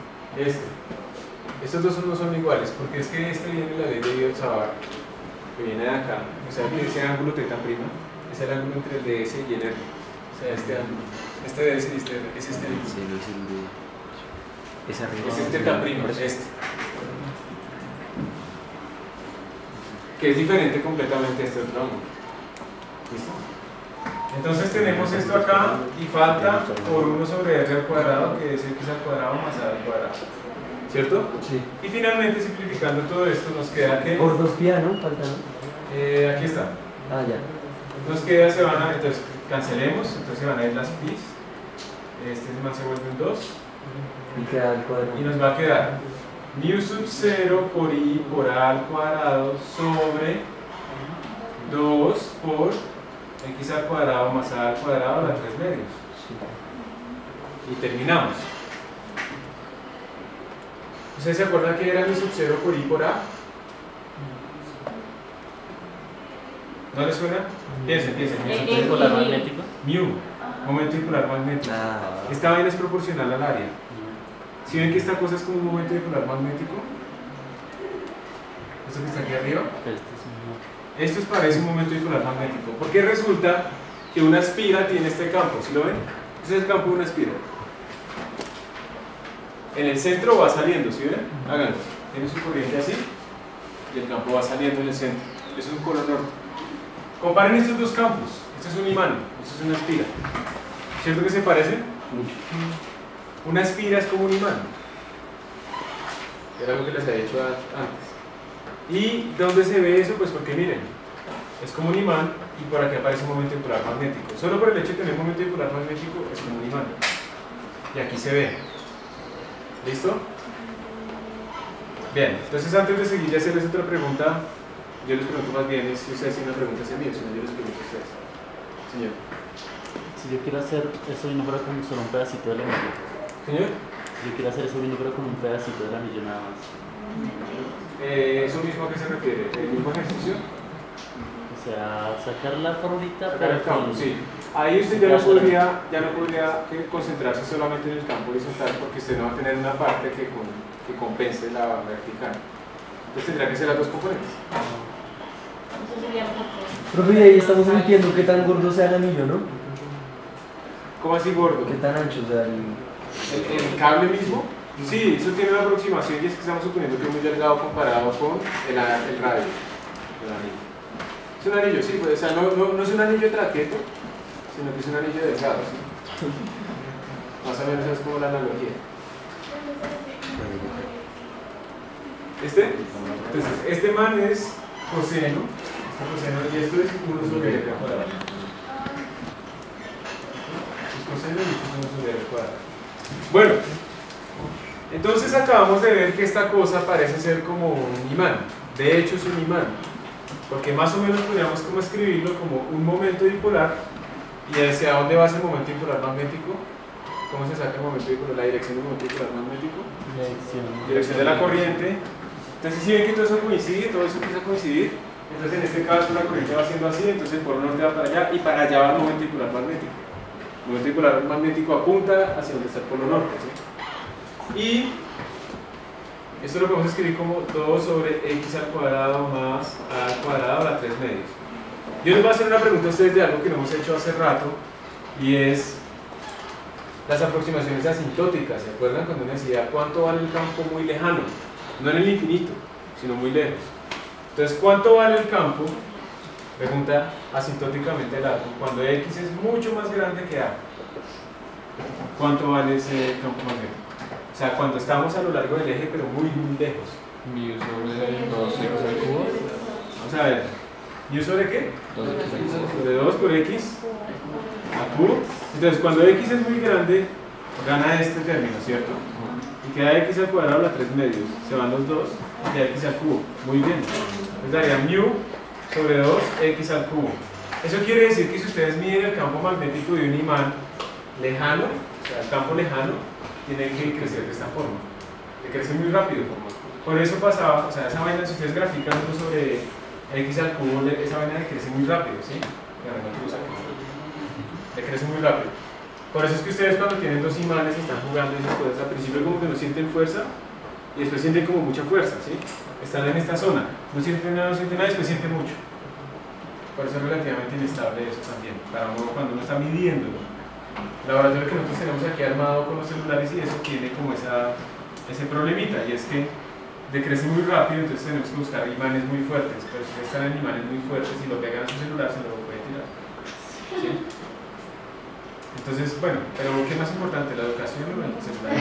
Estos dos no son iguales, porque es que este viene de la ley de Biot-Savart, que viene de acá. O sea, que ese ángulo teta prima es el ángulo entre el DS y el R. O sea, este ángulo. Este DS y este R. Es este ángulo. Sí, no es el de... Es arriba. Es este teta prima, es este. Que es diferente completamente a este otro ángulo. ¿Listo? Entonces tenemos esto acá y falta por 1 sobre R al cuadrado, que es X al cuadrado más A al cuadrado. ¿Cierto? Sí. Y finalmente, simplificando todo esto, nos queda que... Por 2pi, ¿no? Falta, ¿no? aquí está. Ah, ya. Nos queda, entonces cancelemos, entonces se van a ir las pi's. Este man se vuelve un 2. Y queda al cuadrado. Y nos va a quedar mu sub 0 por I por A al cuadrado sobre 2 por X al cuadrado más A al cuadrado a la 3 medios. Y terminamos. ¿Ustedes se acuerdan que era mu sub 0 por I por A? ¿No les suena? Piensen. ¿Es polar magnético? Mu, momento dipolar magnético. Ah. Esta vaina es proporcional al área. ¿Sí ven que esta cosa es como un momento dipolar magnético? Esto que está aquí arriba. Esto es para ese momento dipolar magnético. Porque resulta que una espira tiene este campo. ¿Sí lo ven? Este es el campo de una espira. En el centro va saliendo, ¿sí ven? Háganlo. Tiene su corriente así y el campo va saliendo en el centro. Es un polo norte. Comparen estos dos campos. Este es un imán, esto es una espira. ¿Cierto que se parecen? Mucho. Una espira es como un imán. Era algo que les había dicho antes. ¿Y dónde se ve eso? Pues porque miren, es como un imán y por aquí aparece un momento dipolar magnético. Solo por el hecho de tener un momento dipolar magnético es como un imán. Y aquí se ve. ¿Listo? Bien, entonces antes de seguir y hacerles otra pregunta, yo les pregunto más bien si ustedes tienen una pregunta hacia mí o si no yo les pregunto a ustedes. Señor. Si yo quiero hacer eso y no fuera con solo un pedacito del anillo. Señor. Si yo quiero hacer eso y no fuera con un pedacito del anillo nada más. ¿Eso mismo a qué se refiere? ¿El mismo ejercicio? O sea, sacar la formita, Sacar el campo, sí. Ahí usted ya no podría concentrarse solamente en el campo horizontal porque usted no va a tener una parte que compense la vertical. Entonces tendrá que ser las dos componentes. Eso sería poco. Profe, y ahí estamos mintiendo qué tan gordo sea el anillo, ¿no? ¿Cómo así gordo? ¿Qué tan ancho sea el... ¿El cable mismo? Sí, eso tiene una aproximación y es que estamos suponiendo que es muy delgado comparado con el radio. El anillo. Es un anillo, sí, pues, o sea, no es un anillo traqueto, sino que es un anillo delgado, ¿sí? Más o menos es como la analogía. Entonces, este man es coseno, y esto es 1 sobre r cuadrado. Es coseno y esto es 1 sobre r cuadrado. Bueno, entonces acabamos de ver que esta cosa parece ser como un imán. De hecho es un imán, porque más o menos podríamos como escribirlo como un momento dipolar. ¿Y hacia dónde va ese momento dipolar magnético? ¿Cómo se saca el momento dipolar? La dirección del momento dipolar magnético. Dirección de la corriente. Entonces si ven que todo eso coincide, todo eso empieza a coincidir. Entonces en este caso la corriente va siendo así, entonces el polo norte va para allá y para allá va el momento dipolar magnético. El momento dipolar magnético apunta hacia donde está el polo norte, ¿sí? Y esto lo podemos escribir como 2 sobre x al cuadrado más a al cuadrado a la 3 medios. Yo les voy a hacer una pregunta a ustedes de algo que no hemos hecho hace rato, y es las aproximaciones asintóticas. ¿Se acuerdan cuando uno decía cuánto vale el campo muy lejano? No en el infinito, sino muy lejos. Entonces, ¿cuánto vale el campo? Pregunta asintóticamente el átomo. Cuando x es mucho más grande que a. ¿Cuánto vale ese campo magnético? O sea, cuando estamos a lo largo del eje, pero muy, muy lejos. Mu sobre 2x al cubo. Vamos a ver. ¿Mu sobre qué? 2x. Sobre 2 por x a cubo. Entonces, cuando x es muy grande, gana este término, ¿cierto? Y queda x al cuadrado a la 3 medios. Se van los dos y queda x al cubo. Muy bien. Entonces daría mu sobre 2x al cubo. Eso quiere decir que si ustedes miden el campo magnético de un imán lejano, o sea, el campo lejano, tiene que crecer de esta forma. Que crece muy rápido. Por eso pasaba, o sea, esa vaina, si ustedes grafican 1 sobre x al cubo, esa vaina crece muy rápido, ¿sí? Le crece muy rápido. Por eso es que ustedes cuando tienen dos imanes y están jugando esas cosas, al principio como que no sienten fuerza y después sienten como mucha fuerza, ¿sí? Están en esta zona, no sienten nada, después sienten mucho. Por eso es relativamente inestable eso también, para uno, cuando uno está midiéndolo. El laboratorio que nosotros tenemos aquí armado con los celulares y eso tiene como ese problemita, y es que decrece muy rápido, entonces tenemos que buscar imanes muy fuertes, pero si ustedes están en imanes muy fuertes y lo pegan a su celular, se lo puede tirar, ¿sí? Entonces, bueno, pero ¿qué es más importante, la educación o el celular?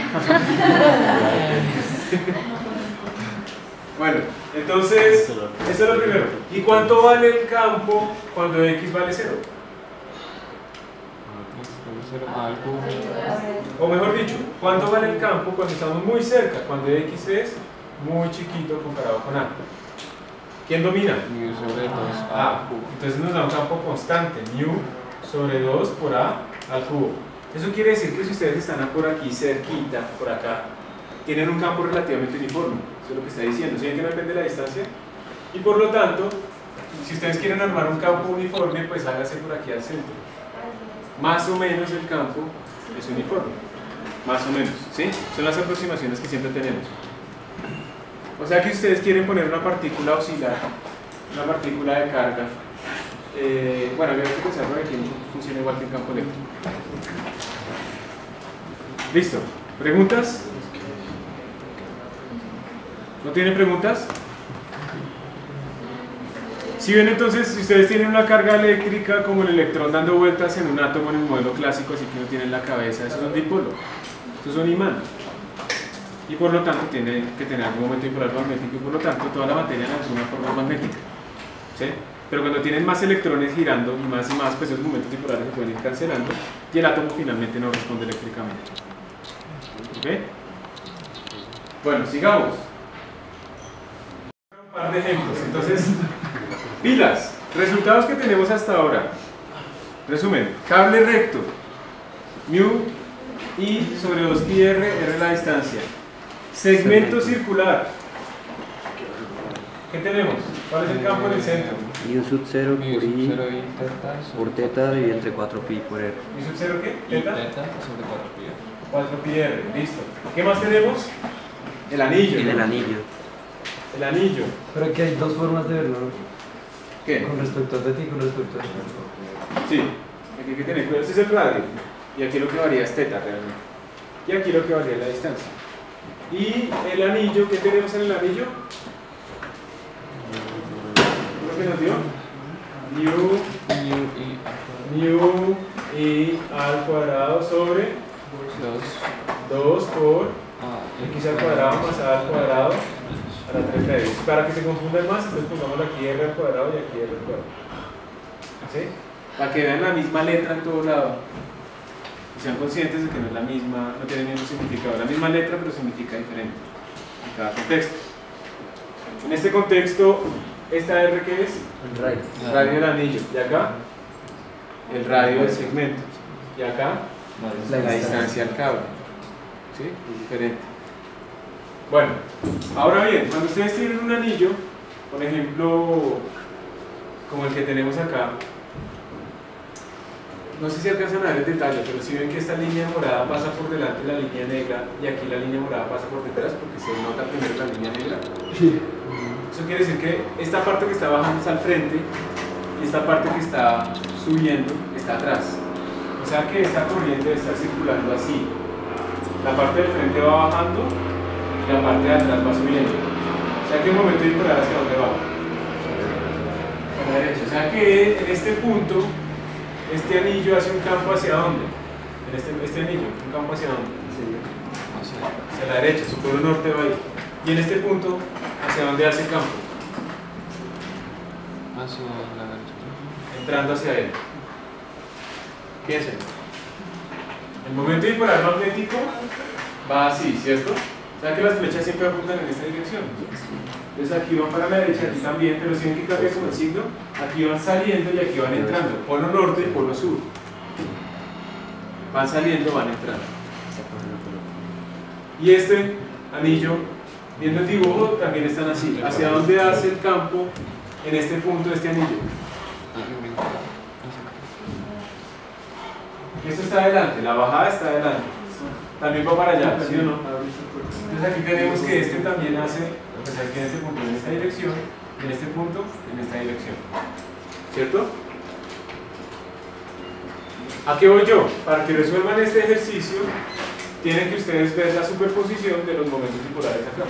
Bueno, entonces, eso es lo primero. ¿Y cuánto vale el campo cuando x vale 0? O mejor dicho, ¿cuánto vale el campo cuando estamos muy cerca? Cuando x es muy chiquito comparado con a. ¿Quién domina? Mu sobre 2a A. Entonces nos da un campo constante, mu sobre 2 por a al cubo. Eso quiere decir que si ustedes están por aquí cerquita, por acá, tienen un campo relativamente uniforme. Eso es lo que está diciendo. ¿Sí ven que no depende de la distancia? Y por lo tanto, si ustedes quieren armar un campo uniforme, pues hágase por aquí al centro. Más o menos el campo es uniforme. Más o menos, ¿sí? Son las aproximaciones que siempre tenemos. O sea que si ustedes quieren poner una partícula oscilar, una partícula de carga, bueno, habría que pensar que funciona igual que el campo eléctrico. Listo. ¿Preguntas? ¿No tienen preguntas? Si ven entonces, si ustedes tienen una carga eléctrica como el electrón dando vueltas en un átomo en el modelo clásico, así que no tienen la cabeza, eso es un dipolo, eso es un imán. Y por lo tanto tiene que tener algún momento dipolar magnético y por lo tanto toda la materia en alguna forma es magnética, ¿sí? Pero cuando tienen más electrones girando y más, pues esos momentos dipolares se pueden ir cancelando y el átomo finalmente no responde eléctricamente. ¿Ok? Bueno, sigamos. Un par de ejemplos. Entonces, pilas. Resultados que tenemos hasta ahora. Resumen. Cable recto. Mu I sobre 2πr, r la distancia. Segmento circular. ¿Qué tenemos? ¿Cuál es el campo en el centro? Y un sub 0 por I por teta dividido entre 4pi por R. ¿Y sub 0 qué? Y ¿Teta? teta sobre 4πr. 4πr, listo. ¿Qué más tenemos? El anillo. En ¿no? el anillo. El anillo. Pero aquí hay dos formas de verlo, ¿no? ¿Qué? Con respecto a teta y con respecto a Sí, aquí hay que tener cuidado. Este es el radio. Y aquí lo que varía es teta realmente. Y aquí lo que varía es la distancia. Y el anillo, ¿qué tenemos en el anillo? ¿Lo que nos dio? Mu I al cuadrado sobre 2 por x al cuadrado más a al cuadrado a la 32. Para que se confundan más, entonces pongamos aquí r al cuadrado y aquí r al cuadrado. ¿Sí? Para que vean la misma letra en todo lado. Y sean conscientes de que no es la misma, no tiene el mismo significado. La misma letra, pero significa diferente en cada contexto. En este contexto, ¿esta R qué es? El radio. El radio del anillo. ¿Y acá? El radio del segmento. ¿Y acá? La distancia al cable. ¿Sí? Es diferente. Bueno, ahora bien, cuando ustedes tienen un anillo, por ejemplo, como el que tenemos acá, no sé si alcanzan a ver el detalle, pero si ven que esta línea morada pasa por delante de la línea negra y aquí la línea morada pasa por detrás porque se nota primero la línea negra. Eso quiere decir que esta parte que está bajando está al frente y esta parte que está subiendo está atrás. O sea que esta corriente está circulando así. La parte del frente va bajando y la parte de atrás va subiendo. O sea que el momento dipolar hacia dónde va. A la derecha. O sea que en este punto este anillo hace un campo hacia dónde. En este anillo, un campo hacia dónde. Hacia la derecha, su polo norte va ahí. Y en este punto, ¿hacia dónde hace el campo? Hacia la derecha. Entrando hacia él. Piensen. El momento dipolar magnético va así, ¿cierto? O sea que las flechas siempre apuntan en esta dirección. Entonces aquí van para la derecha, aquí también, pero si ven que cambia como el signo, aquí van saliendo y aquí van entrando. Polo norte y polo sur. Van saliendo, van entrando. Y este anillo, viendo el dibujo, también están así. ¿Hacia dónde hace el campo en este punto de este anillo? Esto está adelante, la bajada está adelante. También va para allá, ¿sí o no? Entonces aquí tenemos que este también hace, pues aquí en este punto en esta dirección, y en este punto en esta dirección. ¿Cierto? ¿A qué voy yo? Para que resuelvan este ejercicio, tienen que ustedes ver la superposición de los momentos dipolares acá,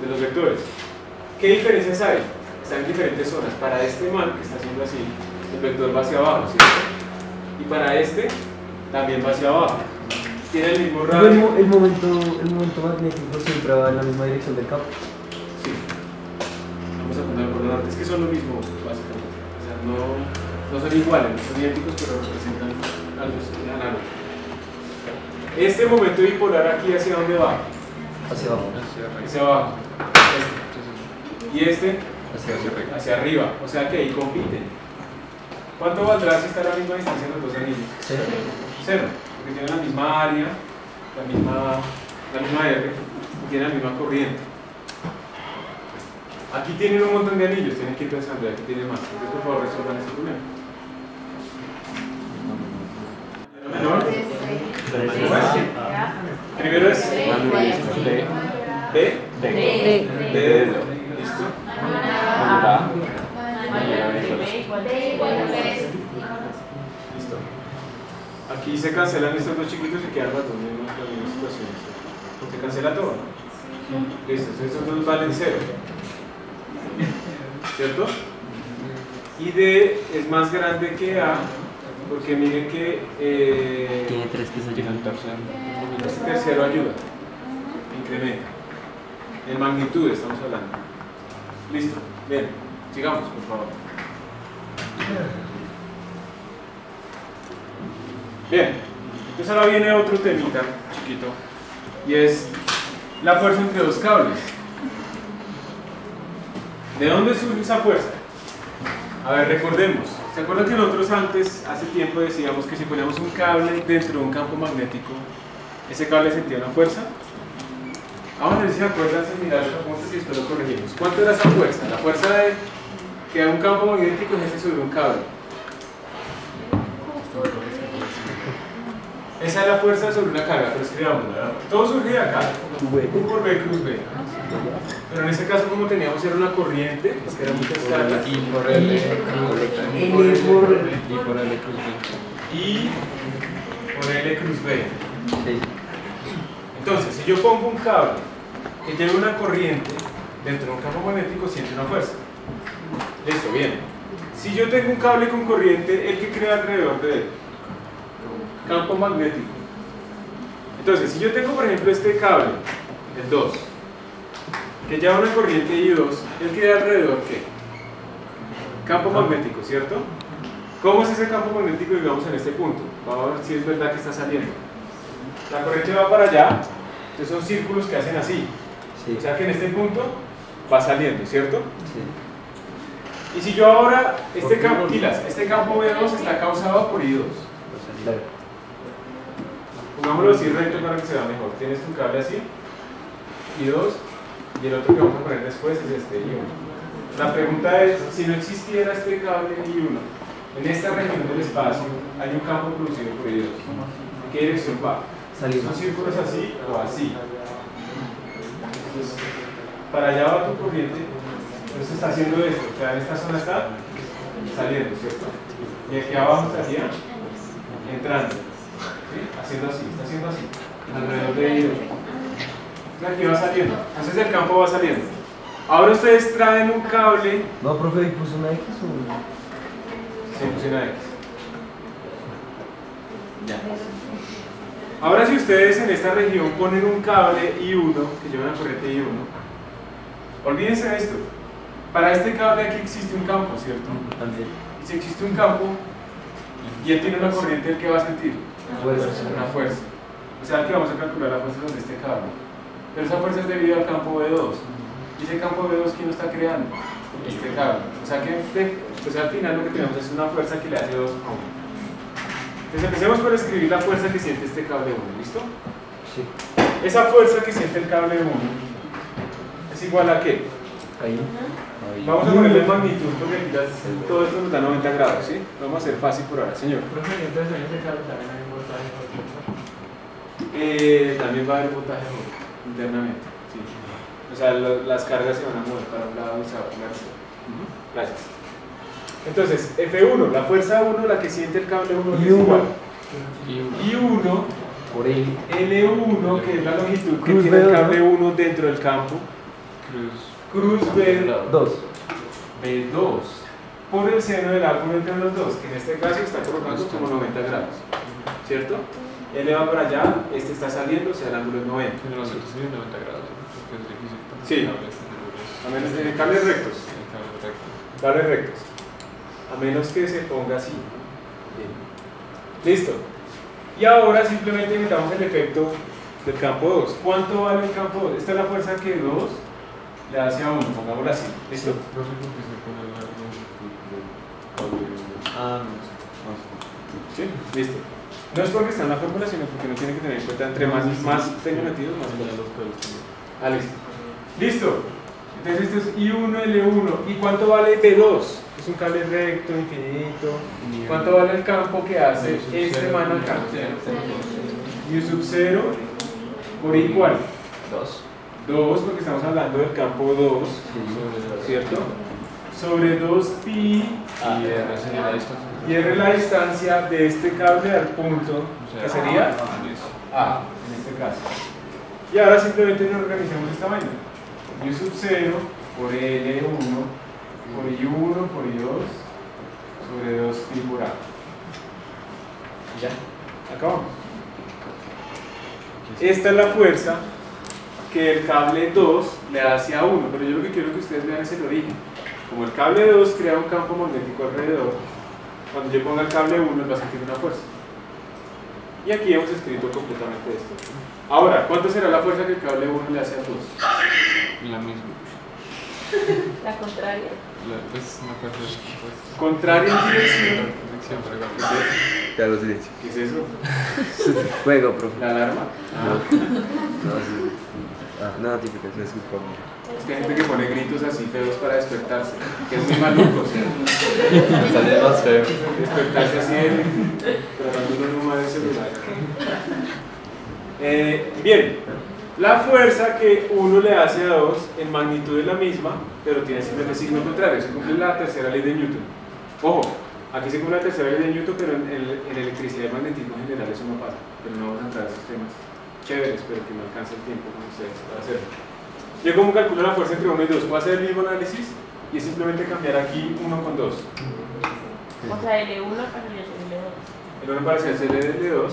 de los vectores. ¿Qué diferencias hay? Están en diferentes zonas. Para este man que está haciendo así, el vector va hacia abajo, ¿cierto? Y para este también va hacia abajo. Tiene el mismo radio. El momento magnético siempre va en la misma dirección del campo. Sí. Vamos a poner por norte. Es que son lo mismo, básicamente. O sea, no son iguales, no son idénticos, pero representan algo análogo. Este momento bipolar aquí, ¿hacia dónde va? Hacia abajo. Hacia abajo. Este. Y este hacia arriba. O sea que ahí compiten. ¿Cuánto valdrá si está a la misma distancia en los dos anillos? Cero. Porque tienen la misma área, la misma R, y tienen la misma corriente. Aquí tienen un montón de anillos, tienen que ir pensando, aquí tienen más. Entonces, por favor, resuelvan ese problema. Menor. Primero es B. D. ¿Listo? Listo. Aquí se cancelan estos dos chiquitos y quedan las dos mismas situaciones. Se cancela todo. Listo, estos dos valen 0. ¿Cierto? Y D es más grande que A, porque miren que Tiene 3 que se llegan. este tercero ayuda, incrementa. En magnitud estamos hablando. Listo, bien, sigamos por favor. Bien, entonces ahora viene otro temita chiquito y es la fuerza entre dos cables. ¿De dónde surge esa fuerza? A ver, recordemos. ¿Se acuerdan que nosotros antes, hace tiempo, decíamos que si poníamos un cable dentro de un campo magnético, ese cable sentía una fuerza? Vamos a ver si se acuerdan, si mirar los apuntes y después lo corregimos. ¿Cuánto era esa fuerza? La fuerza de que un campo magnético ejerce sobre un cable. Esa es la fuerza sobre una carga, pero escribámosla, ¿verdad? Todo surge de acá. U por B cruz B. Pero en este caso, como teníamos, era una corriente, es que era muchas cargas. Y por L cruz B. Y por L cruz B. Entonces, yo pongo un cable que lleve una corriente dentro de un campo magnético, siente una fuerza. Listo, bien. Si yo tengo un cable con corriente, ¿el que crea alrededor de él? Campo magnético. Entonces, si yo tengo, por ejemplo, este cable, el 2, que lleva una corriente I2, ¿el crea alrededor qué? Campo magnético, ¿cierto? ¿Cómo es ese campo magnético, digamos, en este punto? Vamos a ver si es verdad que está saliendo. La corriente va para allá, entonces son círculos que hacen así. Sí. O sea que en este punto va saliendo, ¿cierto? Sí. Y si yo ahora, este campo B2 está causado por I2. Pongámoslo así recto para que se vea mejor. Tienes tu cable así, I2, y el otro que vamos a poner después es este, I1. La pregunta es, si no existiera este cable I1, en esta región del espacio hay un campo producido por I2. ¿En qué dirección va? ¿Son círculos así o así? Entonces, para allá va tu corriente, entonces está haciendo esto, o sea, en esta zona está saliendo, ¿cierto? Y aquí abajo estaría entrando, ¿sí? Haciendo así, está haciendo así, alrededor de I2. Aquí va saliendo, entonces el campo va saliendo. Ahora ustedes traen un cable. No, profe, ¿y puso una X o...? Sí, puse una X. Ya. Ahora si ustedes en esta región ponen un cable I1, que lleva una corriente I1, olvídense de esto. Para este cable aquí existe un campo, ¿cierto? Y si existe un campo y él tiene una corriente, ¿el qué va a sentir? Una fuerza. O sea que vamos a calcular la fuerza sobre este cable. Pero esa fuerza es debido al campo B2. ¿Y ese campo B2 quién lo está creando? Este cable. O sea que pues al final lo que tenemos es una fuerza que le hace 2 a 1. Entonces empecemos por escribir la fuerza que siente este cable 1, ¿listo? Sí. Esa fuerza que siente el cable 1 es igual a ¿qué? Ahí. Vamos a ponerle magnitud porque aquí todo esto nos da 90 grados, ¿sí? Lo vamos a hacer fácil por ahora, señor. Profe, entonces en ese cable también hay un voltaje. También va a haber voltaje internamente, sí. O sea, las cargas se van a mover para un lado y se va a poner así. Gracias. Entonces, F1, la fuerza 1, la que siente el cable 1 es igual. I1 Por L. L1, que es la longitud que Cruz tiene el B2, cable 1 dentro del campo. Cruz B2 2. por el seno del ángulo entre los dos, que en este caso está colocando como 90 grados. ¿Cierto? L va para allá, este está saliendo, o sea el ángulo es 90. Pero nosotros tiene 90 grados, ¿no? Porque es difícil. Sí. A menos de cables rectos. Cables rectos. A menos que se ponga así. Bien. Listo. Y ahora simplemente inventamos el efecto del campo 2. ¿Cuánto vale el campo 2? Esta es la fuerza que 2 le hace a 1, pongámoslo así. ¿Listo? ¿Sí? Listo. No es porque está en la fórmula, sino porque no tiene que tener en cuenta entre más tengo metidos, más cosas. Listo. Listo. Entonces esto es I1, L1. ¿Y cuánto vale B2? Es un cable recto, infinito. ¿Cuánto vale el campo que hace este man acá? U sub 0 por I igual 2, porque estamos hablando del campo 2, ¿cierto? Sobre 2pi Y R sería la distancia. y R la distancia de este cable al punto, que sería A, en este caso. Y ahora simplemente nos organizamos esta vaina. U sub 0 por L1 por I1 por I2 sobre 2pi por A. Y ya, acabamos. Esta es la fuerza que el cable 2 le hace a 1, pero yo lo que quiero que ustedes vean es el origen. Como el cable 2 crea un campo magnético alrededor, cuando yo ponga el cable 1 él va a sentir una fuerza. Y aquí hemos escrito completamente esto. Ahora, ¿cuánto será la fuerza que el cable 1 le hace a 2? La misma. La contraria. Pues una fuerza pues, Contraria en dirección. dirección, pero igual. Ya lo silencio. ¿Qué es eso? Juego, profe. ¿La alarma? No, típico. Disculpa. Es que hay gente que pone gritos así feos para despertarse, que es muy maluco, ¿cierto? Sale más feo. Despertarse así, tratando de no mover el celular. Bien, la fuerza que 1 le hace a 2 en magnitud es la misma, pero tiene siempre el signo contrario. Se cumple la tercera ley de Newton. Ojo, aquí se cumple la tercera ley de Newton, pero en electricidad y magnetismo en general eso no pasa. Pero no vamos a entrar a esos temas chéveres, pero que no alcanza el tiempo con ustedes para hacerlo. Yo como calculo la fuerza entre 1 y 2, puedo hacer el mismo análisis y es simplemente cambiar aquí 1 con 2. O sea, L1 pasaría a ser L2. El 1 pasaría a ser L2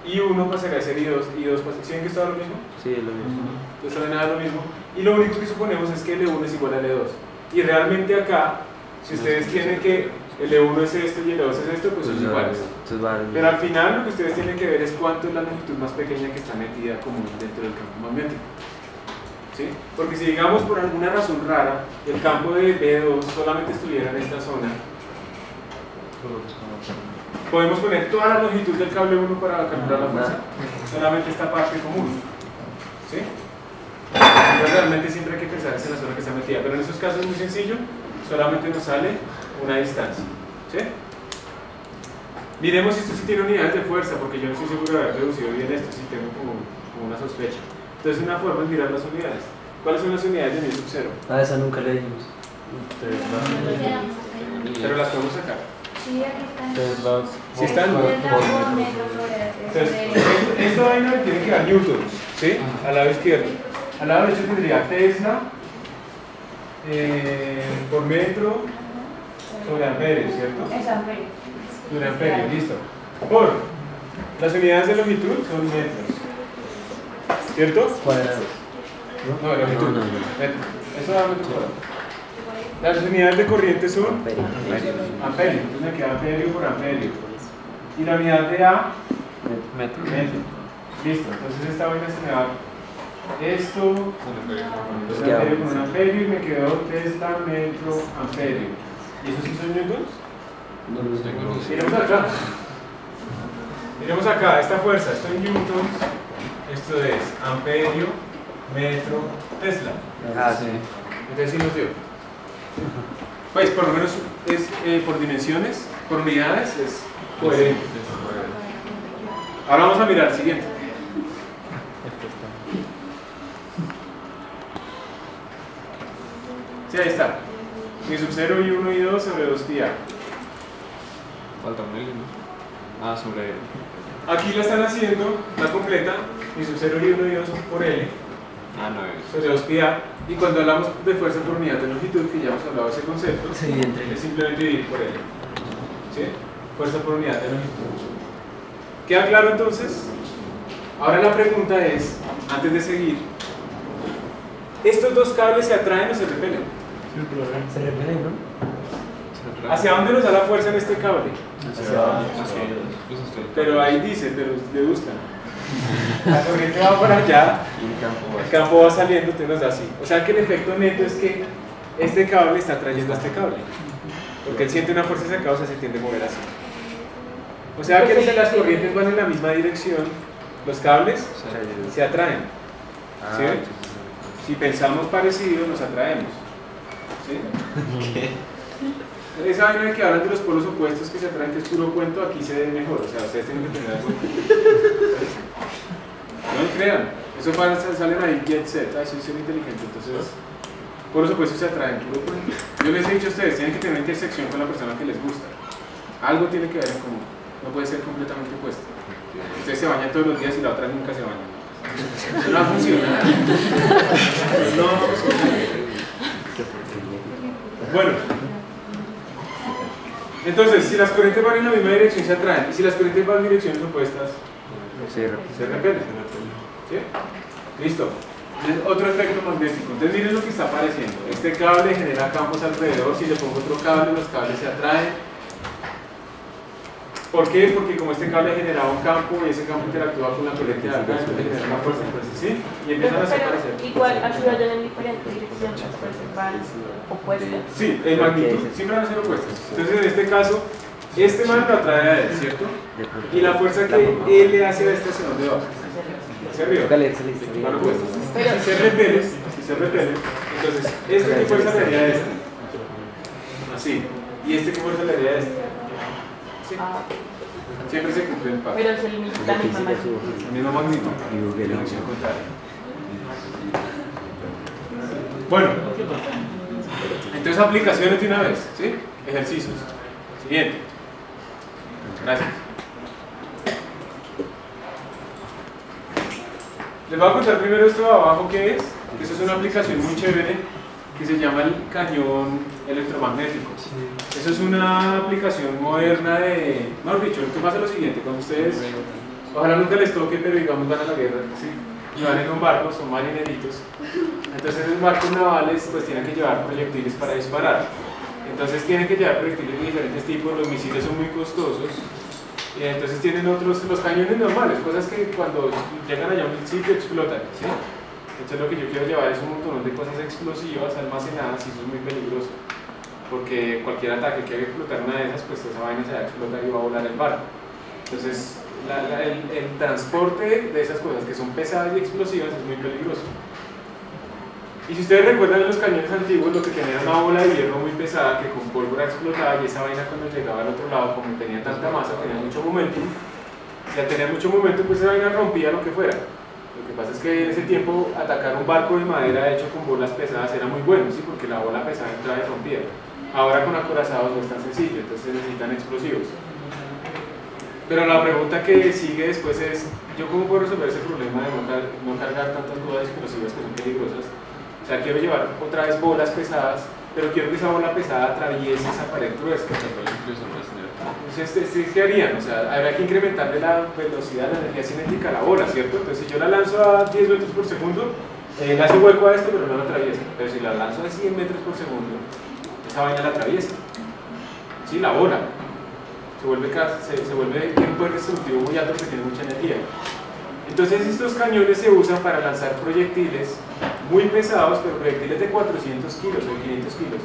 y 1 pasaría a ser I2 y 2 pasaría. ¿Sí ven que está lo mismo? Sí, es lo mismo. Entonces también nada lo mismo. Y lo único que suponemos es que L1 es igual a L2. Y realmente acá, si ustedes tienen que L1 es esto y L2 es esto, pues son iguales. Pero al final lo que ustedes tienen que ver es cuánto es la longitud más pequeña que está metida como dentro del campo magnético. ¿Sí? Porque si digamos por alguna razón rara el campo de B2 solamente estuviera en esta zona, podemos poner toda la longitud del cable 1 para calcular la fuerza, solamente esta parte común. ¿Sí? Entonces realmente siempre hay que pensar en la zona que está metida, pero en estos casos es muy sencillo, solamente nos sale una distancia. ¿Sí? Miremos si esto sí tiene unidades de fuerza, porque yo no estoy seguro de haber reducido bien esto, sí tengo como una sospecha. Entonces una forma es mirar las unidades. ¿Cuáles son las unidades de mi sub 0? Ah, esa nunca le dijimos. Pero las podemos sacar. Sí, aquí están. Si están, entonces, esto vaina me tiene que dar newtons, ¿sí? Al lado izquierdo. Al lado derecho tendría Tesla por metro sobre amperio, ¿cierto? Es amperio. Sobre amperio, listo. Por las unidades de longitud son metros, ¿cierto? Cuadrados. No, de longitud. No. Metro. Eso da metro cuadrado. Las unidades de corriente son amperio, entonces me queda amperio por amperio. Y la unidad de A, Metro. metro. Listo, entonces esta vaina se me va esto, entonces amperio con un amperio y me quedó Tesla, metro, amperio. ¿Y eso sí son newtons? Miremos acá. Miremos acá, esta fuerza, esto en newtons, esto es amperio, metro, Tesla. Ah, sí. Entonces sí nos dio. Pues por lo menos es por dimensiones, por unidades es coherente. Ahora vamos a mirar, siguiente. Sí, ahí está. Mi sub 0 y 1 y 2 sobre 2 pi A. Falta un L, ¿no? Ah, sobre L. Aquí la están haciendo, la completa, mi sub 0 y 1 y 2 por L. Ah, no es. Sobre 2 pi A. Y cuando hablamos de fuerza por unidad de longitud, que ya hemos hablado de ese concepto, Sí, entre es simplemente dividir por L. ¿Sí? Fuerza por unidad de longitud. ¿Queda claro entonces? Ahora la pregunta es, antes de seguir, ¿estos dos cables se atraen o se repelen? Se repelen, ¿no? ¿Hacia dónde nos da la fuerza en este cable? Hacia abajo. Pero ahí dice, deduzcan. La corriente va para allá, el campo va saliendo, te nos da así. O sea que el efecto neto es que este cable está atrayendo a este cable. Porque él siente una fuerza hacia acá, o sea, se tiende a mover así. O sea que si las corrientes van en la misma dirección, los cables se atraen. ¿Sí? Si pensamos parecido, nos atraemos. ¿Sí? Esa vaina de que hablan de los polos opuestos que se atraen, que es puro cuento, aquí se ve mejor. O sea, ustedes tienen que tener algo. No me crean. Eso salen ahí jet set. Ay, soy ser inteligente. Entonces, polos opuestos se atraen, puro cuento. Yo les he dicho a ustedes, tienen que tener una intersección con la persona que les gusta. Algo tiene que ver en común. No puede ser completamente opuesto. Ustedes se bañan todos los días y la otra nunca se baña. Eso no va a funcionar. No va a funcionar. Bueno. Entonces, si las corrientes van en la misma dirección se atraen, y si las corrientes van en direcciones opuestas se repelen. ¿Sí? Listo. Otro efecto magnético. Entonces miren lo que está apareciendo. Este cable genera campos alrededor. Si le pongo otro cable, los cables se atraen. ¿Por qué? Porque como este cable generaba un campo y ese campo interactúa con la corriente de alga, entonces genera una fuerza, entonces sí, y empiezan a desaparecer. Igual ayudan en diferentes direcciones, pues van opuestas. Sí, en magnitud, siempre van a ser opuestas. Entonces en este caso, este man lo atrae a él, ¿cierto? Y la fuerza que él le hace a este hacia dónde va. Hacia arriba. Van opuestas. Si se repele, entonces este qué fuerza le haría a este. Así. Y este qué fuerza le haría a este. Sí. Siempre se cumple el paso. Pero se limita la misma magnitud. La misma magnitud. Dirección contraria. Bueno, entonces aplicaciones de una vez, ¿sí? Ejercicios. Siguiente. Gracias. Les voy a contar primero esto de abajo que es, que eso es una aplicación muy chévere que se llama el cañón electromagnético. Eso es una aplicación moderna de, mejor dicho, lo que pasa es lo siguiente, cuando ustedes, ojalá nunca les toque, pero digamos van a la guerra, ¿sí? Y van en un barco, son marineritos, entonces los barcos navales pues tienen que llevar proyectiles para disparar, entonces tienen que llevar proyectiles de diferentes tipos, los misiles son muy costosos, y entonces tienen otros, los cañones normales, cosas que cuando llegan allá a un sitio explotan, ¿sí? Entonces lo que yo quiero llevar es un montón de cosas explosivas almacenadas y eso es muy peligroso, porque cualquier ataque que haga explotar una de esas, pues esa vaina se va a explotar y va a volar el barco. Entonces el transporte de esas cosas que son pesadas y explosivas es muy peligroso. Y si ustedes recuerdan en los cañones antiguos, lo que tenía una bola de hierro muy pesada que con pólvora explotaba, y esa vaina cuando llegaba al otro lado, como tenía tanta masa, tenía mucho momento, y al tener mucho momento, pues esa vaina rompía lo que fuera. Lo que pasa es que en ese tiempo atacar un barco de madera hecho con bolas pesadas era muy bueno, ¿sí? Porque la bola pesada entraba y rompía. Ahora con acorazados no es tan sencillo, entonces necesitan explosivos. Pero la pregunta que sigue después es, ¿yo cómo puedo resolver ese problema de no cargar tantas bolas explosivas que son peligrosas? O sea, quiero llevar otra vez bolas pesadas, pero quiero que esa bola pesada atraviese esa pared gruesa. Entonces, ¿qué harían? O sea, habrá que incrementarle la velocidad, la energía cinética a la bola, ¿cierto? Entonces, si yo la lanzo a 10 metros por segundo, le hace hueco a esto, pero no la atraviesa. Pero si la lanzo a 100 metros por segundo, esa vaina la atraviesa. ¿Sí? La bola. Se vuelve un poder destructivo muy alto que tiene mucha energía. Entonces estos cañones se usan para lanzar proyectiles muy pesados, pero proyectiles de 400 kilos o 500 kilos,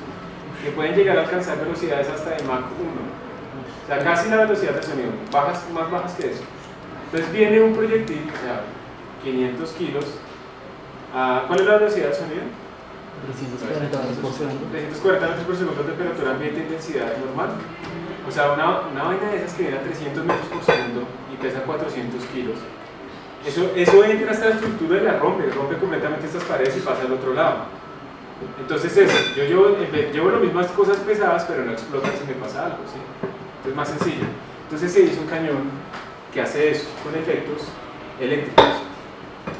que pueden llegar a alcanzar velocidades hasta de Mach 1. O sea, casi la velocidad del sonido, más bajas que eso. Entonces viene un proyectil, o sea, 500 kilos. ¿Cuál es la velocidad del sonido? 340 metros por segundo. 340 metros por segundo, temperatura ambiente, intensidad normal. O sea, una vaina de esas que viene a 300 metros por segundo y pesa 400 kilos. Eso entra hasta la estructura y la rompe completamente estas paredes y pasa al otro lado. Entonces yo llevo las mismas cosas pesadas, pero no explotan si me pasa algo, ¿sí? Es más sencillo. Entonces se hizo un cañón que hace eso, con efectos eléctricos.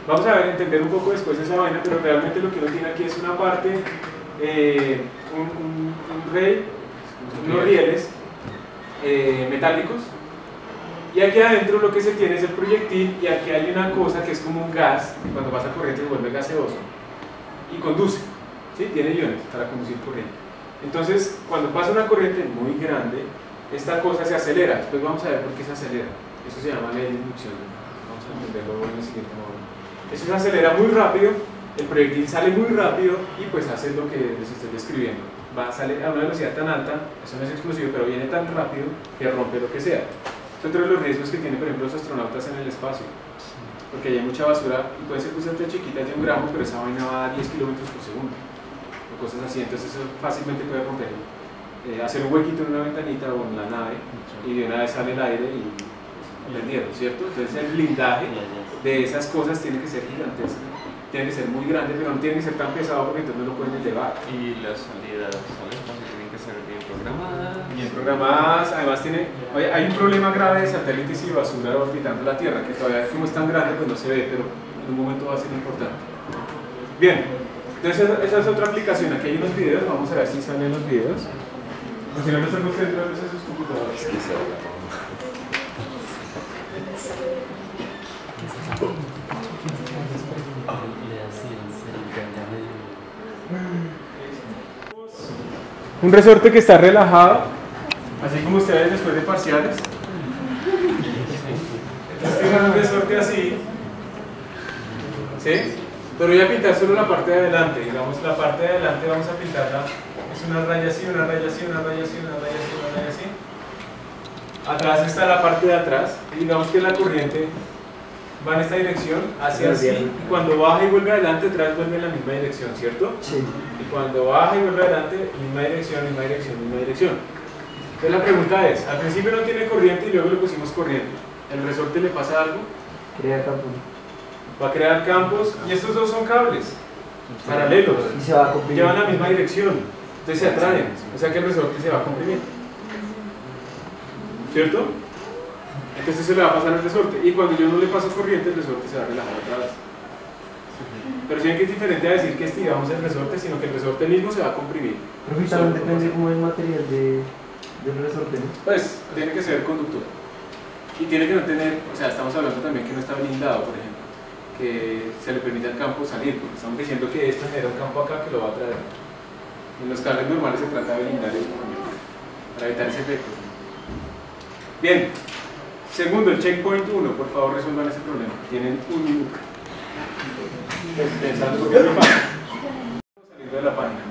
Vamos a entender un poco después esa vaina, pero realmente lo que uno tiene aquí es una parte, unos rieles metálicos, y aquí adentro lo que se tiene es el proyectil, y aquí hay una cosa que es como un gas, que cuando pasa corriente se vuelve gaseoso y conduce, ¿sí? Tiene iones para conducir corriente. Entonces cuando pasa una corriente muy grande, esta cosa se acelera. Después vamos a ver por qué se acelera. Eso se llama ley de inducción. Vamos a entenderlo en el siguiente módulo. Eso se acelera muy rápido, el proyectil sale muy rápido y pues hace lo que les estoy describiendo. Sale a una velocidad tan alta, eso no es explosivo, pero viene tan rápido que rompe lo que sea. Es otro de los riesgos que tienen, por ejemplo, los astronautas en el espacio, porque hay mucha basura y puede ser bastante chiquita de 1 gramo, pero esa vaina va a 10 kilómetros por segundo o cosas así, entonces eso fácilmente puede romper, hacer un huequito en una ventanita o en la nave y de una vez sale el aire y perdieron, ¿cierto? Entonces el blindaje de esas cosas tiene que ser gigantesco, tiene que ser muy grande, pero no tiene que ser tan pesado porque entonces no lo pueden elevar. Y las salidas al espacio tienen que ser bien programadas. Bien programadas, además hay un problema grave de satélites y basura orbitando la Tierra, que todavía como es tan grande pues no se ve, pero en un momento va a ser importante. Bien, entonces esa es otra aplicación. Aquí hay unos videos, vamos a ver si salen los videos. Porque si no, no estamos dentro de sus computadores. Un resorte que está relajado, así como ustedes después de parciales. Entonces tienen un resorte así, ¿sí? Pero voy a pintar solo la parte de adelante. Digamos, la parte de adelante vamos a pintarla, es una raya así, una raya así, una raya así, una raya así, una raya así. Atrás está la parte de atrás, y digamos que la corriente va en esta dirección, hacia así, y cuando baja y vuelve adelante, atrás vuelve en la misma dirección, ¿cierto? Sí. Y cuando baja y vuelve adelante, misma dirección, misma dirección, misma dirección. Entonces la pregunta es, al principio no tiene corriente y luego le pusimos corriente. ¿El resorte le pasa algo? Crea campos. Va a crear campos, y estos dos son cables paralelos, Y se va a comprimir. llevan la misma dirección, entonces se atraen, o sea que el resorte se va a comprimir, ¿cierto? Entonces se le va a pasar el resorte, y cuando yo no le paso corriente, el resorte se va a relajar otra vez. Pero sí que es diferente a decir que estiramos el resorte, sino que el resorte mismo se va a comprimir. Pero también depende como del material del resorte, ¿no? Pues tiene que ser conductor. Y tiene que no tener, o sea, estamos hablando también que no está blindado, por ejemplo, que se le permite al campo salir, porque estamos diciendo que esto genera un campo acá que lo va a traer. En los cables normales se trata de blindar eso para evitar ese efecto. Bien, segundo, el checkpoint 1, por favor resuelvan ese problema. Tienen un minuto. Pensando porque es muy fácil. Saliendo de la página.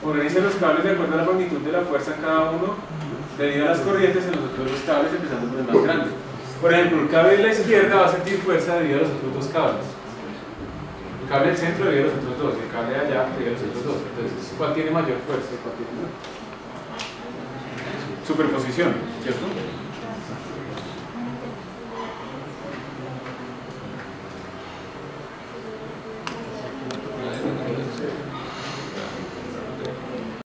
Organicen los cables de acuerdo a la magnitud de la fuerza en cada uno debido a las corrientes en los otros dos cables, empezando por el más grande. Por ejemplo, el cable de la izquierda va a sentir fuerza debido a los otros dos cables. El cable del centro debido a los otros dos, y el cable de allá debido a los otros dos. Entonces, ¿cuál tiene mayor fuerza y cuál tiene menor? Superposición, ¿cierto?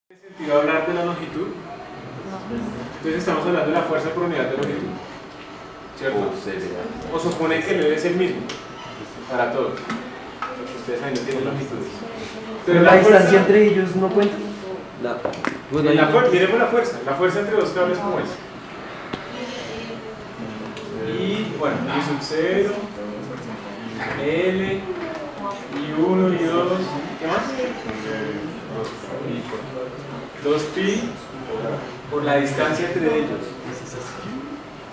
¿Tiene sentido hablar de la longitud? Entonces estamos hablando de la fuerza por unidad de longitud, ¿cierto? O supone que el L es el mismo para todos. Ustedes ahí no tienen longitudes. Pero la distancia entre ellos no cuenta. Miremos la fuerza entre dos cables como es. Y bueno, I sub 0, L, I1, I2, ¿qué más? 2pi por la distancia entre ellos,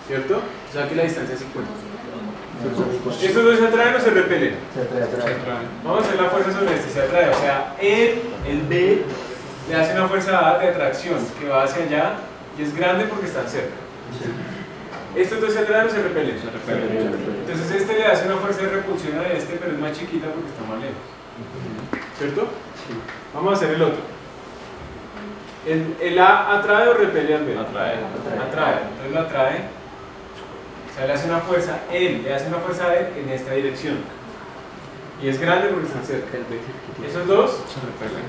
¿cierto? O sea que la distancia es 50. ¿Estos dos se atraen o se repelen? Se atrae. Vamos a hacer la fuerza sobre este, se atrae, o sea, el B le hace una fuerza A de atracción que va hacia allá y es grande porque están cerca. ¿Estos dos se atraen o se repelen? Se repelen. Entonces este le hace una fuerza de repulsión a este, pero es más chiquita porque está más lejos. ¿Cierto? Vamos a hacer el otro. ¿El A atrae o repele al B? Atrae. Entonces lo atrae. O sea, le hace una fuerza, le hace una fuerza a él en esta dirección. Y es grande porque están cerca. Esos dos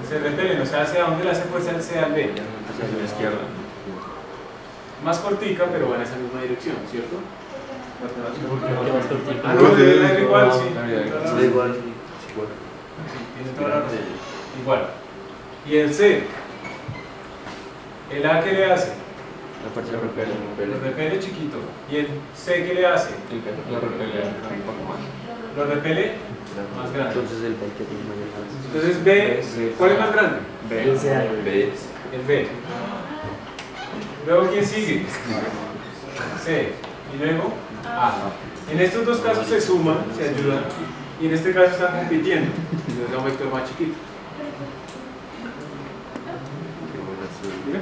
se repelen. O sea, hacia dónde le hace fuerza el C al B. Hacia la izquierda. Más cortica, pero va en esa misma dirección, ¿cierto? Ah, no, debe dar igual, sí. Da igual. Tiene toda la razón. Igual. Y el C, el A, ¿qué le hace? La fuerza Lo repele chiquito. ¿Y el C qué le hace? Lo repele un poco más. Lo repele más grande. Entonces el B que tiene mayor fuerza. Entonces B, ¿cuál es más grande? B. El B. Luego, ¿quién sigue? C. Y luego A. En estos dos casos se suman, se ayudan, y en este caso están compitiendo. Entonces da un vector más chiquito. ¿Mira?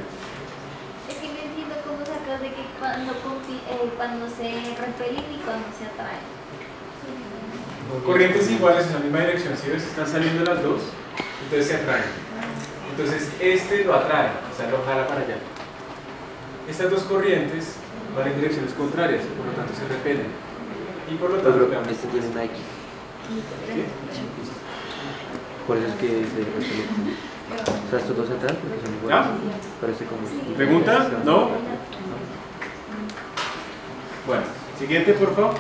Es que no entiendo cómo sacas de que cuando se repelen y cuando se atraen. Corrientes iguales en la misma dirección, si ves, están saliendo las dos, entonces se atraen. Entonces este lo atrae, o sea, lo jala para allá. Estas dos corrientes van en direcciones contrarias, por lo tanto se repelen. Y por lo tanto, Pero este tiene una X. ¿sí? Por eso es que se repele. O sea, estos dos se atraen porque son iguales. ¿Ya? Pero este como... ¿Pregunta? ¿No? Bueno, siguiente, por favor.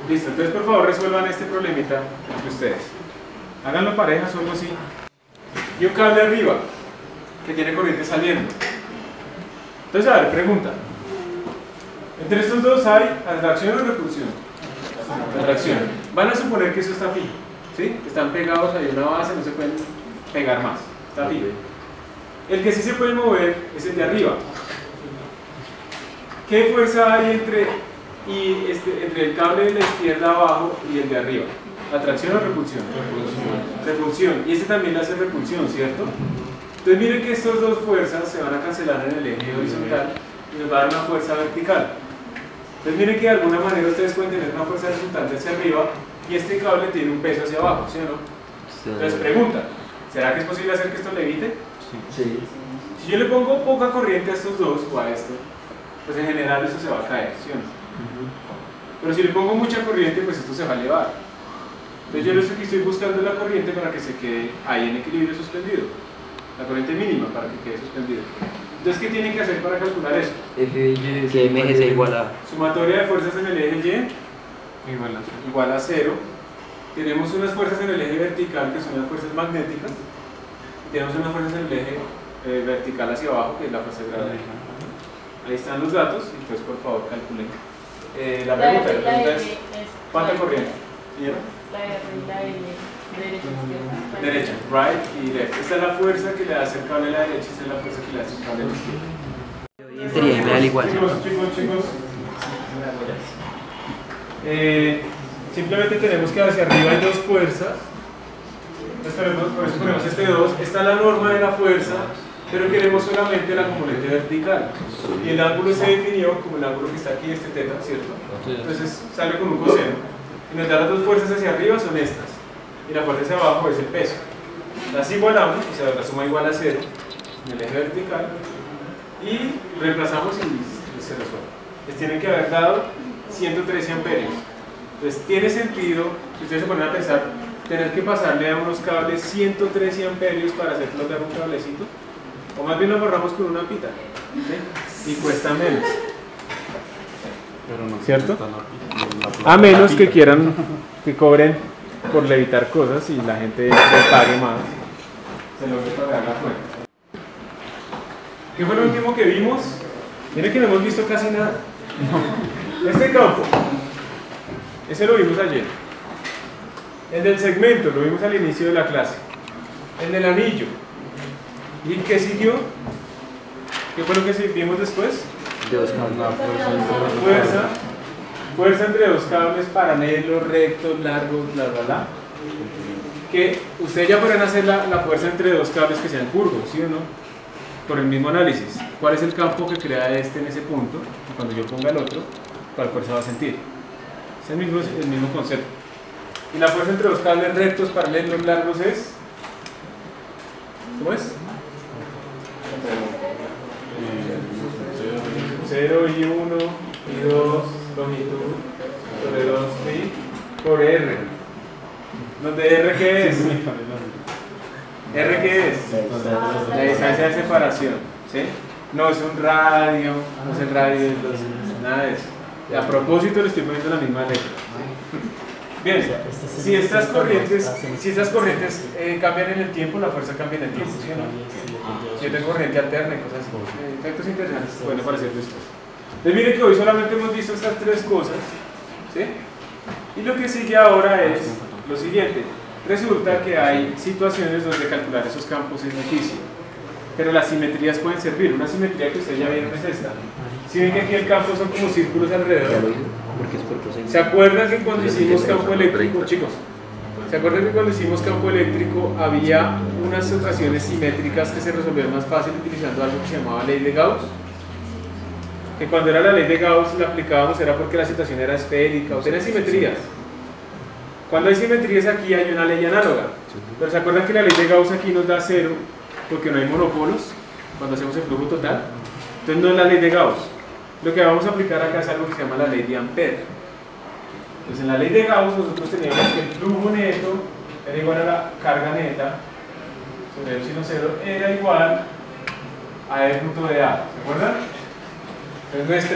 Listo, entonces por favor resuelvan este problemita entre ustedes. Háganlo parejas o algo así. Y un cable arriba que tiene corriente saliendo. Entonces, a ver, pregunta. Entre estos dos hay atracción o repulsión. Atracción. Van a suponer que eso está fijo, ¿sí? Están pegados ahí a una base, no se pueden pegar más. Está fijo. El que sí se puede mover es el de arriba. ¿Qué fuerza hay entre el cable de la izquierda abajo y el de arriba? ¿Atracción o repulsión? Repulsión. Y este también le hace repulsión, ¿cierto? Entonces miren que estas dos fuerzas se van a cancelar en el eje horizontal y nos va a dar una fuerza vertical. Entonces miren que de alguna manera ustedes pueden tener una fuerza resultante hacia arriba y este cable tiene un peso hacia abajo, ¿sí o no? Entonces pregunta, ¿será que es posible hacer que esto levite? Sí. Si yo le pongo poca corriente a estos dos o a esto, pues en general esto se va a caer, ¿sí o no? Pero si le pongo mucha corriente, pues esto se va a elevar. Entonces yo lo que estoy buscando es la corriente para que se quede ahí en equilibrio suspendido. La corriente mínima para que quede suspendido. Entonces, ¿qué tienen que hacer para calcular eso? Que MG sea igual a... Sumatoria de fuerzas en el eje Y igual a 0. Tenemos unas fuerzas en el eje vertical que son las fuerzas magnéticas. Tenemos unas fuerzas en el eje vertical hacia abajo, que es la fuerza gravitacional. Ahí están los datos, entonces por favor calculen. La pregunta es, ¿cuánta corriente? ¿Señora? La derecha, izquierda. Derecha, right y left. Esta es la fuerza que le hace el cable a la derecha, esta es la fuerza que le hace el cable a la izquierda. Sería y me da igual. Chicos. Simplemente tenemos que hacia arriba hay dos fuerzas. Por eso ponemos este 2. Esta es la norma de la fuerza, pero queremos solamente la componente vertical. Y el ángulo se definió como el ángulo que está aquí, este teta, ¿cierto? Entonces sale con un coseno. Y nos da las dos fuerzas hacia arriba son estas. Y la fuerza hacia abajo es el peso. Las igualamos, o sea, la suma igual a 0 en el eje vertical. Y reemplazamos y se resuelve. Les tienen que haber dado 113 amperios. Entonces tiene sentido, si ustedes se ponen a pensar, tener que pasarle a unos cables 113 amperios para hacer flotar un cablecito. O más bien lo amarramos con una pita, ¿sí? Y cuesta menos. Pero no ¿cierto? está la A menos que quieran que cobren por levitar cosas y la gente se pague más, se logre pagar la cuenta. ¿Qué fue lo último que vimos? Miren que no hemos visto casi nada. Este campo, ese lo vimos ayer. El del segmento, lo vimos al inicio de la clase. El del anillo. ¿Y qué siguió? ¿Qué fue lo que vimos después? Fuerza entre dos cables paralelos, rectos, largos, bla, bla, bla. Que ustedes ya podrán hacer la fuerza entre dos cables que sean curvos, ¿sí o no? Por el mismo análisis. ¿Cuál es el campo que crea este en ese punto? Y cuando yo ponga el otro, ¿cuál fuerza va a sentir? Es el mismo concepto. Y la fuerza entre dos cables rectos, paralelos, largos es... ¿Cómo es? 0 y 1 y 2 longitud sobre 2 pi por R. ¿Donde R qué es? ¿R qué es? La distancia de separación, ¿sí? No es un radio, no es el radio, nada de eso. A propósito le estoy poniendo la misma letra. Bien, si estas corrientes cambian en el tiempo, la fuerza cambia en el tiempo, ¿sí o no? Si yo tengo corriente alterna y cosas así. Efectos interesantes, pueden aparecer después. Entonces miren que hoy solamente hemos visto estas tres cosas, ¿sí? Y lo que sigue ahora es lo siguiente. Resulta que hay situaciones donde calcular esos campos es difícil, pero las simetrías pueden servir. Una simetría que ustedes ya vieron es esta. Si ven que aquí el campo son como círculos alrededor. ¿Se acuerdan que cuando hicimos campo eléctrico, chicos? ¿Se acuerdan que cuando hicimos campo eléctrico había unas ocasiones simétricas que se resolvían más fácil utilizando algo que se llamaba ley de Gauss? Que cuando era la ley de Gauss la aplicábamos era porque la situación era esférica o tenía simetrías. Cuando hay simetrías aquí hay una ley análoga. Pero ¿se acuerdan que la ley de Gauss aquí nos da 0 porque no hay monopolos cuando hacemos el flujo total? Entonces no es la ley de Gauss. Lo que vamos a aplicar acá es algo que se llama la ley de Ampère. Entonces en la ley de Gauss nosotros teníamos que el flujo neto era igual a la carga neta sobre el sino 0 era igual a E punto de A. ¿Se acuerdan? Entonces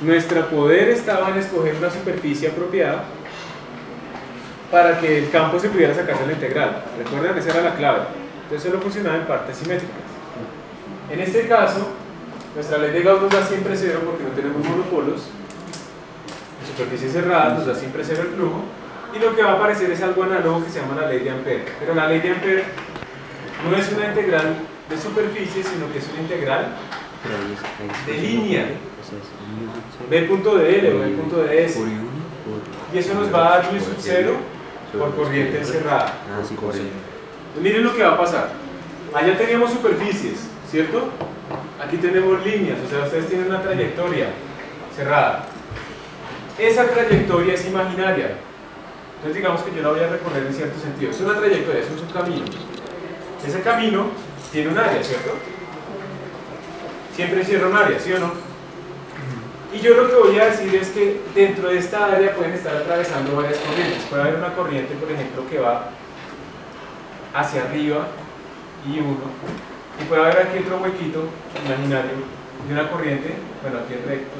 nuestra poder estaba en escoger una superficie apropiada para que el campo se pudiera sacarse a la integral. Recuerden, esa era la clave. Entonces solo funcionaba en partes simétricas. En este caso, nuestra ley de Gauss nos da siempre 0 porque no tenemos monopolos. En superficies cerradas nos da siempre 0 el flujo. Y lo que va a aparecer es algo análogo que se llama la ley de Ampère. Pero la ley de Ampère no es una integral de superficie, sino que es una integral de línea. B punto de L o B punto de S. Y eso nos va a dar U sub 0 por corriente encerrada. Miren lo que va a pasar. Allá teníamos superficies, ¿cierto? Aquí tenemos líneas, o sea, ustedes tienen una trayectoria cerrada. Esa trayectoria es imaginaria. Entonces digamos que yo la voy a recorrer en cierto sentido. Es una trayectoria, es un camino. Ese camino tiene un área, ¿cierto? Siempre encierra un área, ¿sí o no? Y yo lo que voy a decir es que dentro de esta área pueden estar atravesando varias corrientes. Puede haber una corriente, por ejemplo, que va hacia arriba I1 Y puede haber aquí otro huequito imaginario de una corriente, bueno, aquí es recto.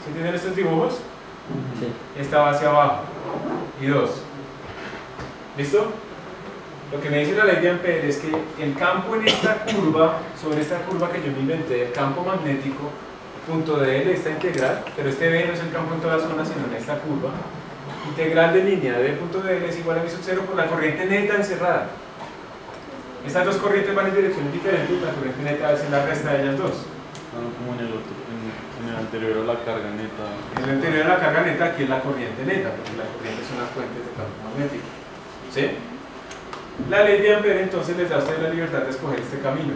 ¿Sí entienden estos dibujos? Sí. Esta va hacia abajo y 2. ¿Listo? Lo que me dice la ley de Ampere es que el campo en esta curva, sobre esta curva que yo me inventé, el campo magnético, punto de L, esta integral, pero este B no es el campo en toda la zona, sino en esta curva, integral de línea de punto de L es igual a mi sub 0 por la corriente neta encerrada. Estas dos corrientes van en direcciones diferentes, la corriente neta es en la resta de ellas dos. Como en el otro, en el anterior a la carga neta. En el anterior a la carga neta, aquí es la corriente neta, porque la corriente son las fuentes de campo magnético. ¿Sí? La ley de Ampere entonces les da a ustedes la libertad de escoger este camino.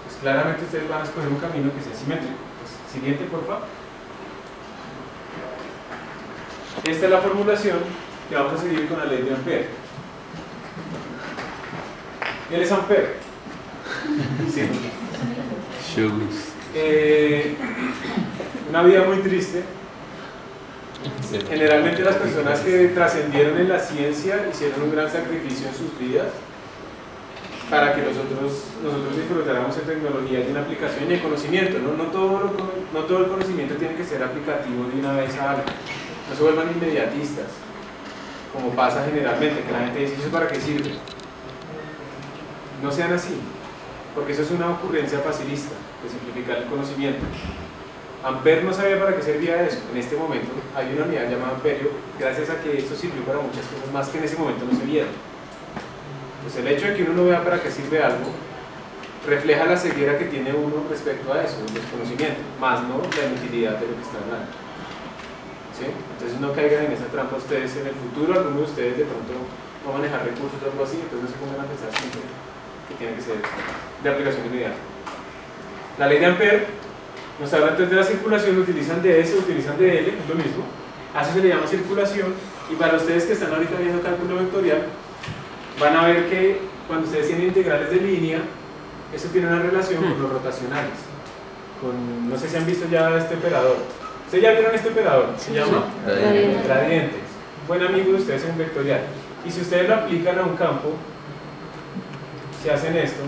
Pues claramente ustedes van a escoger un camino que sea simétrico. Pues, siguiente, por favor. Esta es la formulación que vamos a seguir con la ley de Ampere. ¿Él es Ampere? Sí. Una vida muy triste. Generalmente las personas que trascendieron en la ciencia hicieron un gran sacrificio en sus vidas para que nosotros disfrutáramos en tecnología y en aplicación y en conocimiento. No todo el conocimiento tiene que ser aplicativo de una vez a algo. No se vuelvan inmediatistas, como pasa generalmente, que la gente dice, ¿eso para qué sirve? No sean así, porque eso es una ocurrencia facilista de simplificar el conocimiento. Ampere no sabía para qué servía eso. En este momento hay una unidad llamada amperio, gracias a que esto sirvió para muchas cosas más que en ese momento no se vieron. Pues el hecho de que uno no vea para qué sirve algo refleja la ceguera que tiene uno respecto a eso, el desconocimiento, más no la inutilidad de lo que está hablando. ¿Sí? Entonces no caigan en esa trampa ustedes en el futuro. Algunos de ustedes de pronto van a manejar recursos o algo así, entonces no se pongan a pensar siempre que tiene que ser de aplicación inmediata. La ley de Ampere nos habla entonces de la circulación, utilizan de S, utilizan de L, es lo mismo. A eso se le llama circulación, y para ustedes que están ahorita viendo cálculo vectorial, van a ver que cuando ustedes tienen integrales de línea, eso tiene una relación con los rotacionales. No sé si han visto ya este operador. ¿Ustedes ya vieron este operador? Se llama gradientes. Buen amigo de ustedes en vectorial. Y si ustedes lo aplican a un campo, si hacen esto,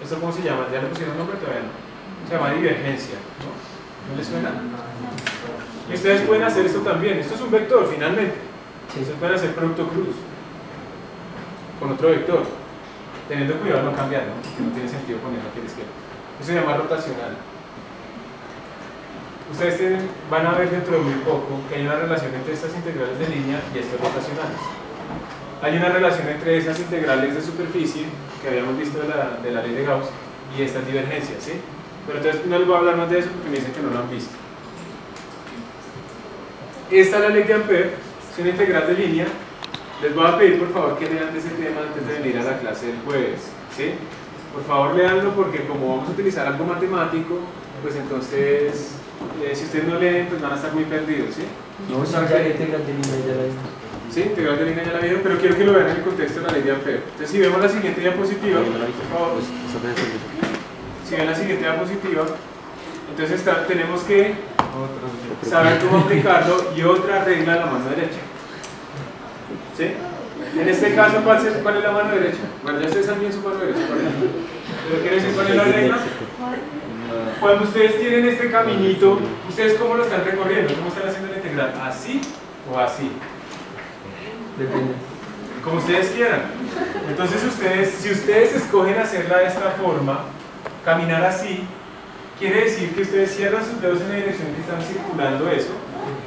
¿esto cómo se llama? ¿Ya le pusieron nombre todavía no? Se llama divergencia, ¿no? ¿No les suena? Y ustedes pueden hacer esto también. Esto es un vector, finalmente. Ustedes pueden hacer producto cruz con otro vector, teniendo cuidado de no cambiar, ¿no? Que no tiene sentido ponerlo aquí a la izquierda. Eso se llama rotacional. Ustedes van a ver dentro de muy poco que hay una relación entre estas integrales de línea y estos rotacionales. Hay una relación entre esas integrales de superficie que habíamos visto de la ley de Gauss y estas divergencias, ¿sí? Pero entonces no les voy a hablar más de eso porque me dicen que no lo han visto. Esta es la ley de Ampere, es una integral de línea. Les voy a pedir por favor que lean de ese tema antes de venir a la clase del jueves, ¿sí? Por favor leanlo porque como vamos a utilizar algo matemático, pues entonces si ustedes no leen pues van a estar muy perdidos, ¿sí? No, ya la integral de línea ya la vimos. Sí, integral de línea ya la vieron, pero quiero que lo vean en el contexto de la ley de Ampere. Entonces si vemos la siguiente diapositiva, por favor, si ven la siguiente diapositiva, entonces tenemos que saber cómo aplicarlo y otra regla a la mano derecha. ¿Sí? En este caso, ¿cuál es la mano derecha? Bueno, ya ustedes saben bien su mano derecha. ¿Pero quiere decir cuál es la regla? Cuando ustedes tienen este caminito, ¿ustedes cómo lo están recorriendo? ¿Cómo están haciendo la integral? ¿Así o así? Depende. Como ustedes quieran. Entonces si ustedes escogen hacerla de esta forma, caminar así, quiere decir que ustedes cierran sus dedos en la dirección que están circulando eso,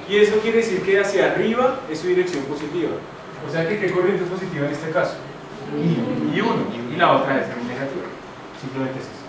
y eso quiere decir que hacia arriba es su dirección positiva. O sea que ¿qué corriente es positiva en este caso? Y 1, y la otra es negativa. Simplemente es eso.